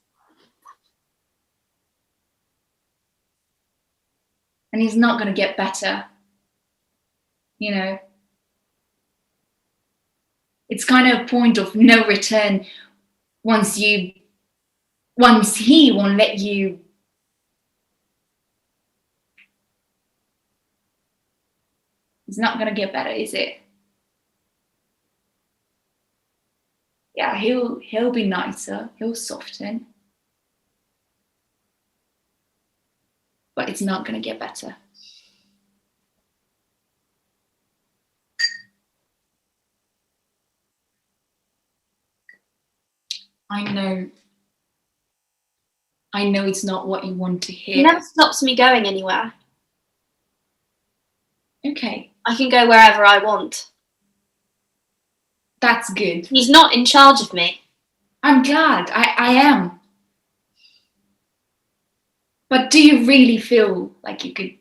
[SPEAKER 6] And he's not going to get better. You know? It's kind of a point of no return once he won't let you. It's not going to get better, is it? Yeah, he'll be nicer, he'll soften. But it's not going to get better. I know it's not what you want to hear.
[SPEAKER 3] He never stops me going anywhere.
[SPEAKER 6] Okay,
[SPEAKER 3] I can go wherever I want.
[SPEAKER 6] that's good.
[SPEAKER 3] He's not in charge of me.
[SPEAKER 6] I'm glad, I am. But do you really feel like you could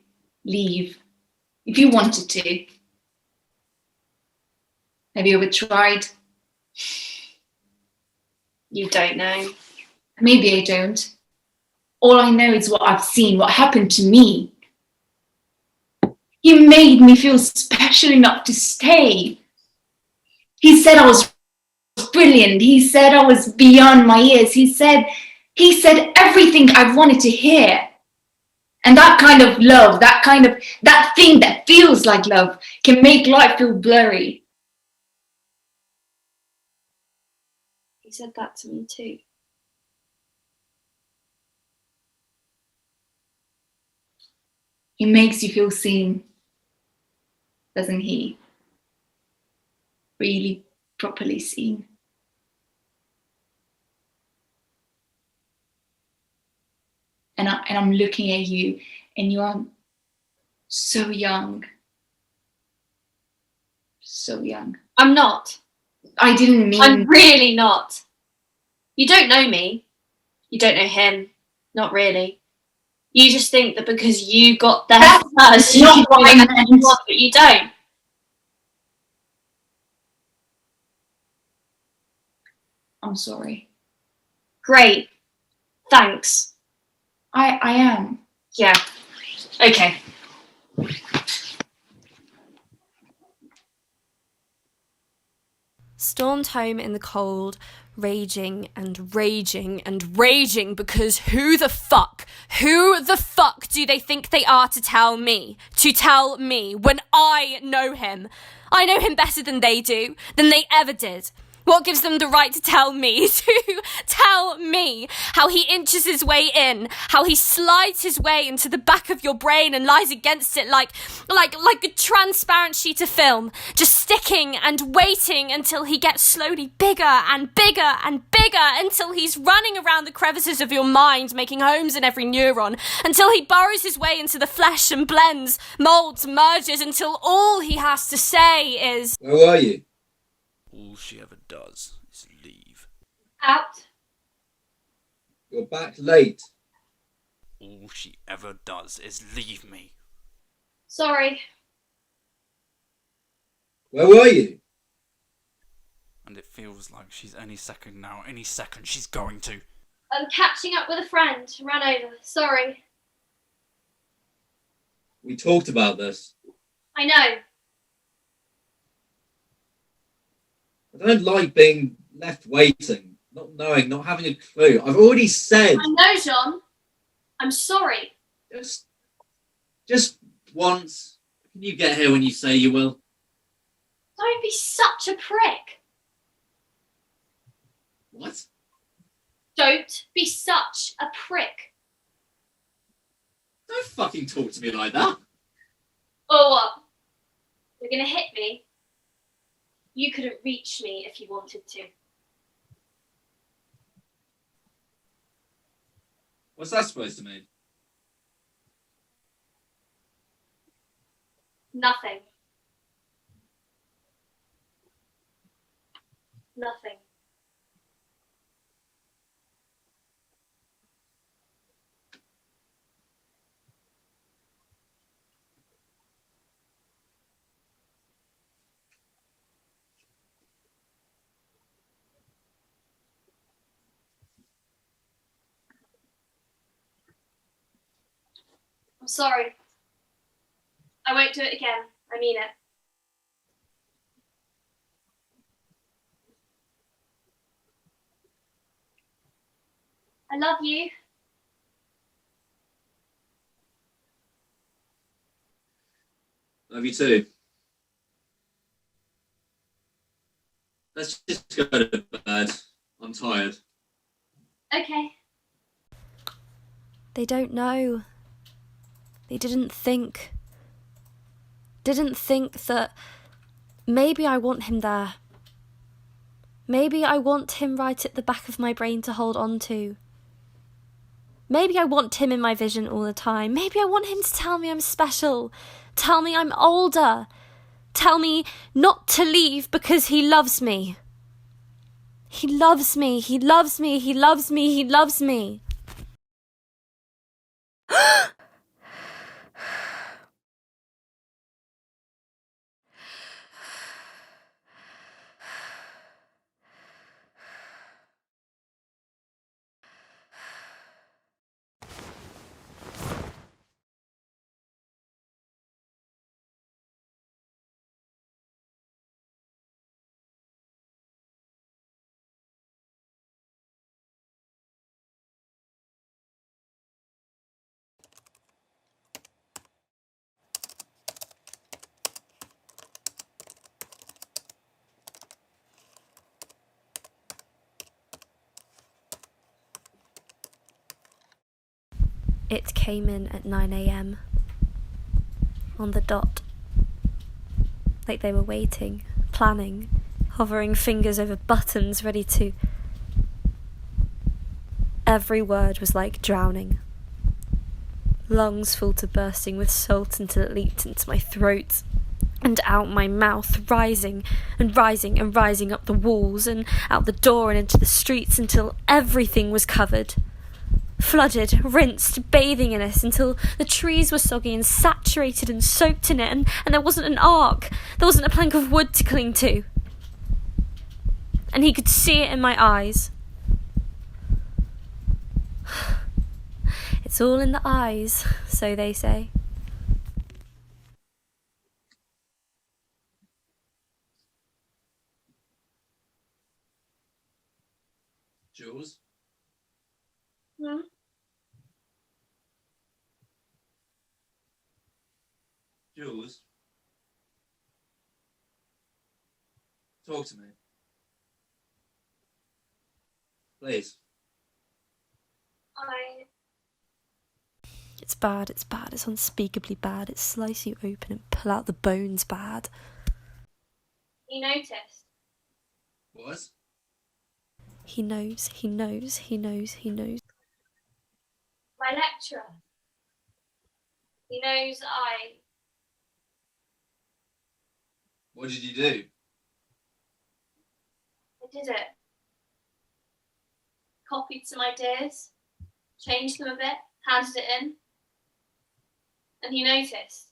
[SPEAKER 6] leave if you wanted to? Have you ever tried?
[SPEAKER 3] You don't know.
[SPEAKER 6] Maybe I don't. All I know is what I've seen, what happened to me. He made me feel special enough to stay. He said I was brilliant. He said I was beyond my years. He said everything I wanted to hear. And that kind of love, that thing that feels like love can make life feel blurry.
[SPEAKER 3] He said that to me too.
[SPEAKER 6] He makes you feel seen, doesn't he? Really properly seen. And I'm looking at you, and you are so young. So young.
[SPEAKER 3] I'm not.
[SPEAKER 6] I didn't mean...
[SPEAKER 3] I'm really not. You don't know me. You don't know him. Not really. You just think that because you got there first, you
[SPEAKER 6] not what I
[SPEAKER 3] can
[SPEAKER 6] meant.
[SPEAKER 3] do what you don't.
[SPEAKER 6] I'm sorry.
[SPEAKER 3] Great. Thanks.
[SPEAKER 6] I am.
[SPEAKER 3] Yeah. Okay.
[SPEAKER 5] Stormed home in the cold, raging and raging and raging because who the fuck do they think they are to tell me when I know him? I know him better than they do, than they ever did. What gives them the right to tell me how he inches his way in, how he slides his way into the back of your brain and lies against it like a transparent sheet of film, just sticking and waiting until he gets slowly bigger and bigger and bigger, until he's running around the crevices of your mind, making homes in every neuron, until he burrows his way into the flesh and blends, molds, merges, until all he has to say is,
[SPEAKER 1] Where are you?
[SPEAKER 7] All she ever does is leave.
[SPEAKER 3] Out.
[SPEAKER 1] You're back late.
[SPEAKER 7] All she ever does is leave me.
[SPEAKER 3] Sorry.
[SPEAKER 1] Where were you?
[SPEAKER 7] And it feels like she's any second now, any second she's going to.
[SPEAKER 3] I'm catching up with a friend. Ran over. Sorry.
[SPEAKER 1] We talked about this.
[SPEAKER 3] I know.
[SPEAKER 1] I don't like being left waiting, not knowing, not having a clue. I've already said.
[SPEAKER 3] I know, John. I'm sorry.
[SPEAKER 1] Just once. Can you get here when you say you will?
[SPEAKER 3] Don't be such a prick.
[SPEAKER 1] What?
[SPEAKER 3] Don't be such a prick.
[SPEAKER 1] Don't fucking talk to me like that.
[SPEAKER 3] Or what? You're gonna hit me? You couldn't reach me if you wanted to.
[SPEAKER 1] What's that supposed to mean?
[SPEAKER 3] Nothing. Nothing. I'm sorry. I won't do it again. I mean it. I love you.
[SPEAKER 1] Love you too. Let's just go to bed. I'm tired.
[SPEAKER 3] Okay.
[SPEAKER 5] They don't know. They didn't think that maybe I want him there. Maybe I want him right at the back of my brain to hold on to. Maybe I want him in my vision all the time. Maybe I want him to tell me I'm special. Tell me I'm older. Tell me not to leave because he loves me. He loves me. He loves me. He loves me. He loves me. It came in at 9 a.m. on the dot. Like they were waiting, planning, hovering fingers over buttons ready to... Every word was like drowning. Lungs full to bursting with salt until it leaped into my throat and out my mouth, rising and rising and rising up the walls and out the door and into the streets until everything was covered. Flooded, rinsed, bathing in it until the trees were soggy and saturated and soaked in it, and there wasn't an arc, there wasn't a plank of wood to cling to. And he could see it in my eyes. It's all in the eyes, so they say.
[SPEAKER 1] Jules?
[SPEAKER 2] Hmm?
[SPEAKER 1] Jules? Talk to me. Please.
[SPEAKER 5] It's bad, it's unspeakably bad. It slices you open and pull out the bones bad.
[SPEAKER 2] You noticed?
[SPEAKER 1] What?
[SPEAKER 5] He knows.
[SPEAKER 2] My lecturer. He knows
[SPEAKER 1] What did you do?
[SPEAKER 2] I did it. Copied some ideas, changed them a bit, handed it in. And he noticed.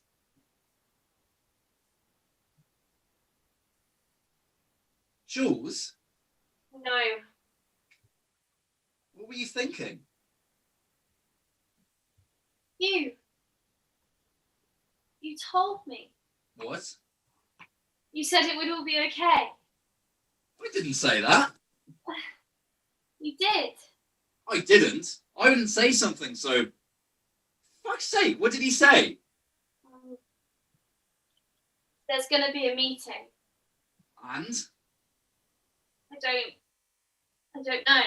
[SPEAKER 1] Jules?
[SPEAKER 2] No.
[SPEAKER 1] What were you thinking?
[SPEAKER 2] You told me.
[SPEAKER 1] What?
[SPEAKER 2] You said it would all be okay.
[SPEAKER 1] I didn't say that.
[SPEAKER 2] You did.
[SPEAKER 1] I didn't. I didn't say something so... Fuck's sake, what did he say?
[SPEAKER 2] There's going to be a meeting.
[SPEAKER 1] And?
[SPEAKER 2] I don't know.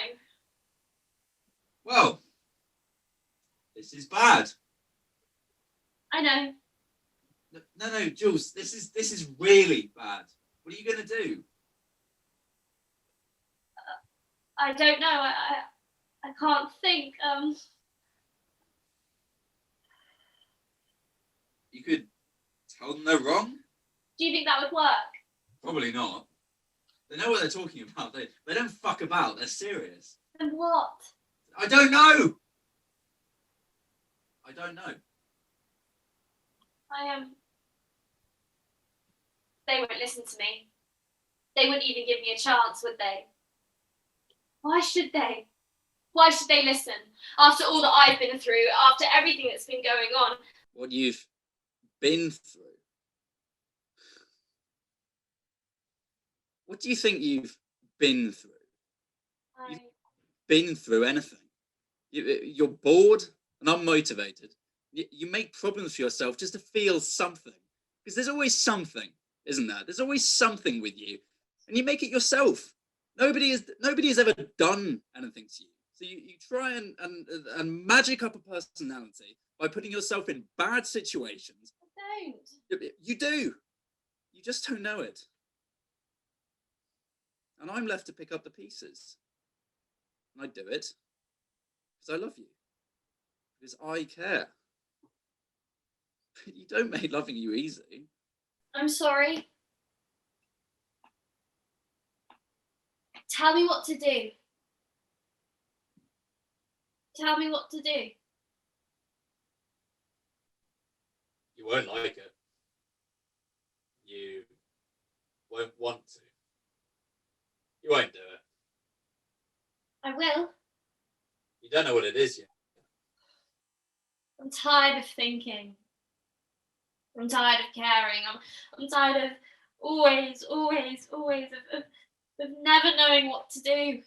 [SPEAKER 1] Well, this is bad.
[SPEAKER 2] I know.
[SPEAKER 1] No, Jules, this is really bad. What are you going to do?
[SPEAKER 2] I don't know. I can't think.
[SPEAKER 1] You could tell them they're wrong?
[SPEAKER 2] Do you think that would work?
[SPEAKER 1] Probably not. They know what they're talking about. They don't fuck about. They're serious.
[SPEAKER 2] And what?
[SPEAKER 1] I don't know. I don't know.
[SPEAKER 2] They won't listen to me. They wouldn't even give me a chance, would they? Why should they? Why should they listen? After all that I've been through, after everything that's been going on.
[SPEAKER 1] What you've been through. What do you think you've been through? You've been through anything. You're bored and unmotivated. You make problems for yourself just to feel something. Because there's always something, isn't there? There's always something with you. And you make it yourself. Nobody has ever done anything to you. So you try and magic up a personality by putting yourself in bad situations.
[SPEAKER 2] I don't.
[SPEAKER 1] You do. You just don't know it. And I'm left to pick up the pieces. And I do it because I love you. Because I care. You don't make loving you easy.
[SPEAKER 2] I'm sorry. Tell me what to do. Tell me what to do.
[SPEAKER 1] You won't like it. You won't want to. You won't do it.
[SPEAKER 2] I will.
[SPEAKER 1] You don't know what it is yet.
[SPEAKER 2] I'm tired of thinking. I'm tired of caring. I'm tired of always of never knowing what to do.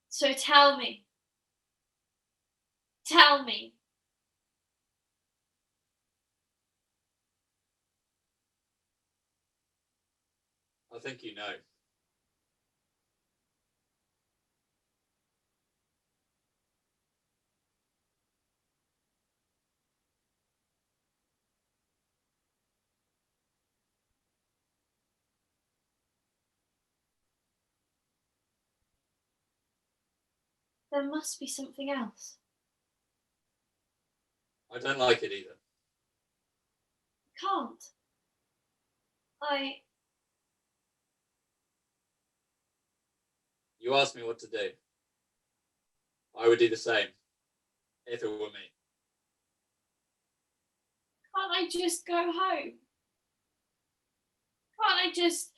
[SPEAKER 2] So tell me. Tell me.
[SPEAKER 1] I think you know.
[SPEAKER 2] There must be something else.
[SPEAKER 1] I don't like it either.
[SPEAKER 2] Can't.
[SPEAKER 1] You asked me what to do. I would do the same. If it were me.
[SPEAKER 2] Can't I just go home? Can't I just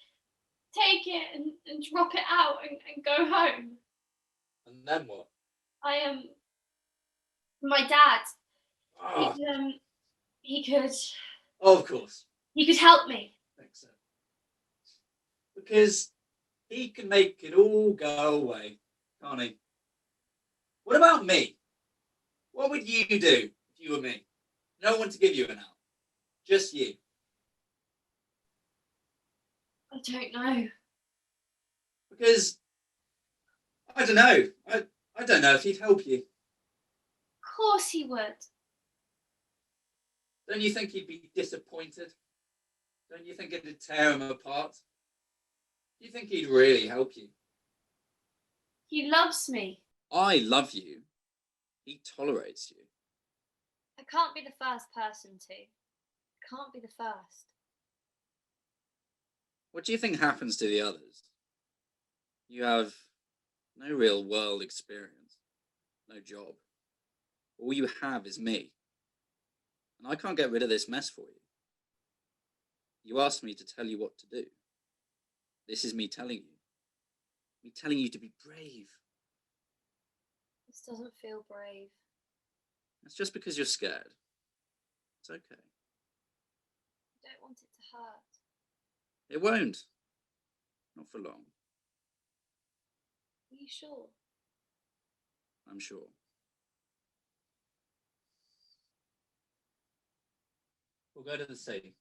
[SPEAKER 2] take it and drop it out and go home?
[SPEAKER 1] And then what?
[SPEAKER 2] My dad.
[SPEAKER 1] Oh,
[SPEAKER 2] He could
[SPEAKER 1] of course.
[SPEAKER 2] help me.
[SPEAKER 1] Thanks, sir. Because He can make it all go away, can't he? What about me? What would you do if you were me? No one to give you an out. Just you.
[SPEAKER 3] I don't know.
[SPEAKER 1] Because, I don't know. I don't know if he'd help you.
[SPEAKER 3] Of course he would.
[SPEAKER 1] Don't you think he'd be disappointed? Don't you think it'd tear him apart? Do you think he'd really help you?
[SPEAKER 3] He loves me.
[SPEAKER 1] I love you. He tolerates you.
[SPEAKER 3] I can't be the first person to. I can't be the first.
[SPEAKER 1] What do you think happens to the others? You have no real world experience, no job. All you have is me. And I can't get rid of this mess for you. You asked me to tell you what to do. This is me telling you. Me telling you to be brave.
[SPEAKER 3] This doesn't feel brave.
[SPEAKER 1] That's just because you're scared. It's okay.
[SPEAKER 3] I don't want it to hurt.
[SPEAKER 1] It won't. Not for long.
[SPEAKER 3] Are you sure?
[SPEAKER 1] I'm sure. We'll go to the sea.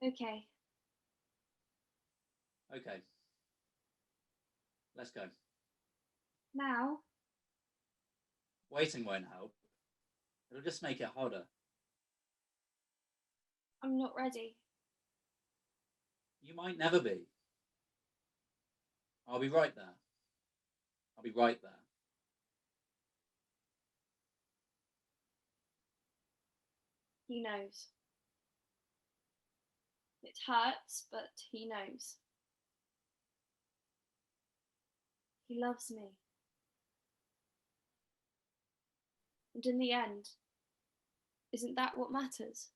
[SPEAKER 3] Okay.
[SPEAKER 1] Okay. Let's go.
[SPEAKER 3] Now?
[SPEAKER 1] Waiting won't help. It'll just make it harder.
[SPEAKER 3] I'm not ready.
[SPEAKER 1] You might never be. I'll be right there. I'll be right there.
[SPEAKER 3] He knows. It hurts, but he knows. He loves me. And in the end, isn't that what matters?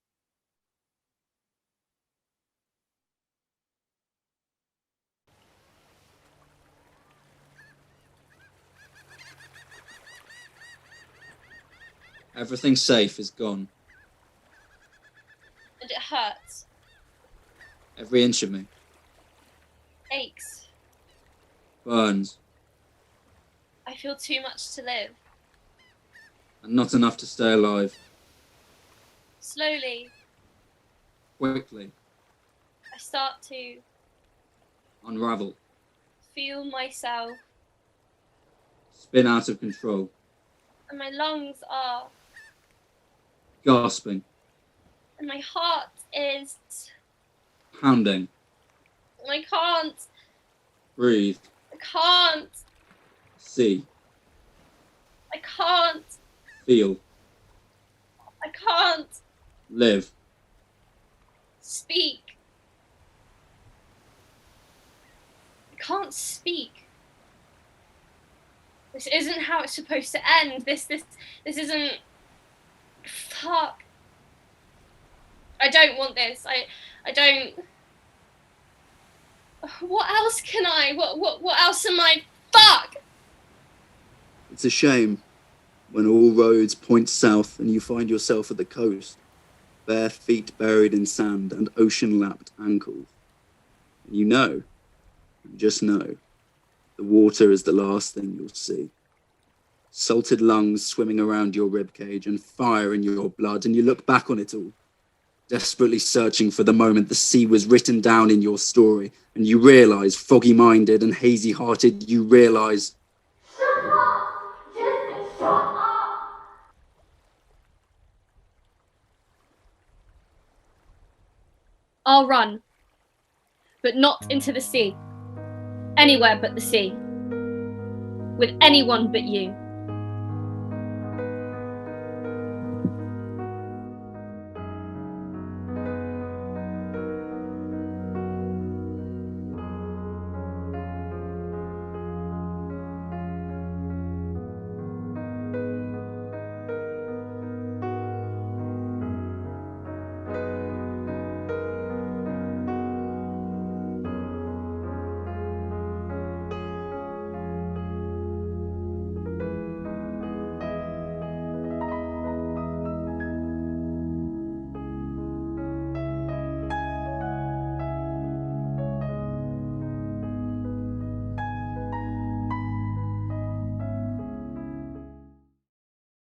[SPEAKER 1] Everything safe is gone.
[SPEAKER 3] And it hurts.
[SPEAKER 1] Every inch of me.
[SPEAKER 3] Aches.
[SPEAKER 1] Burns.
[SPEAKER 3] I feel too much to live.
[SPEAKER 1] And not enough to stay alive.
[SPEAKER 3] Slowly,
[SPEAKER 1] Quickly.
[SPEAKER 3] I start to
[SPEAKER 1] Unravel.
[SPEAKER 3] feel myself,
[SPEAKER 1] Spin out of control.
[SPEAKER 3] and my lungs are,
[SPEAKER 1] Gasping.
[SPEAKER 3] and my heart is,
[SPEAKER 1] Pounding.
[SPEAKER 3] and I can't,
[SPEAKER 1] Breathe.
[SPEAKER 3] I can't,
[SPEAKER 1] See.
[SPEAKER 3] I can't,
[SPEAKER 1] Feel.
[SPEAKER 3] I can't
[SPEAKER 1] Live.
[SPEAKER 3] speak. I can't speak. This isn't how it's supposed to end. This isn't. Fuck. I don't want this. I don't. What else can I? What else am I? Fuck.
[SPEAKER 8] It's a shame when all roads point south and you find yourself at the coast, bare feet buried in sand and ocean-lapped ankles. And you just know, the water is the last thing you'll see. Salted lungs swimming around your ribcage and fire in your blood, and you look back on it all, desperately searching for the moment the sea was written down in your story, and you realise, foggy-minded and hazy-hearted, you realise,
[SPEAKER 2] I'll run, but not into the sea. Anywhere but the sea. With anyone but you.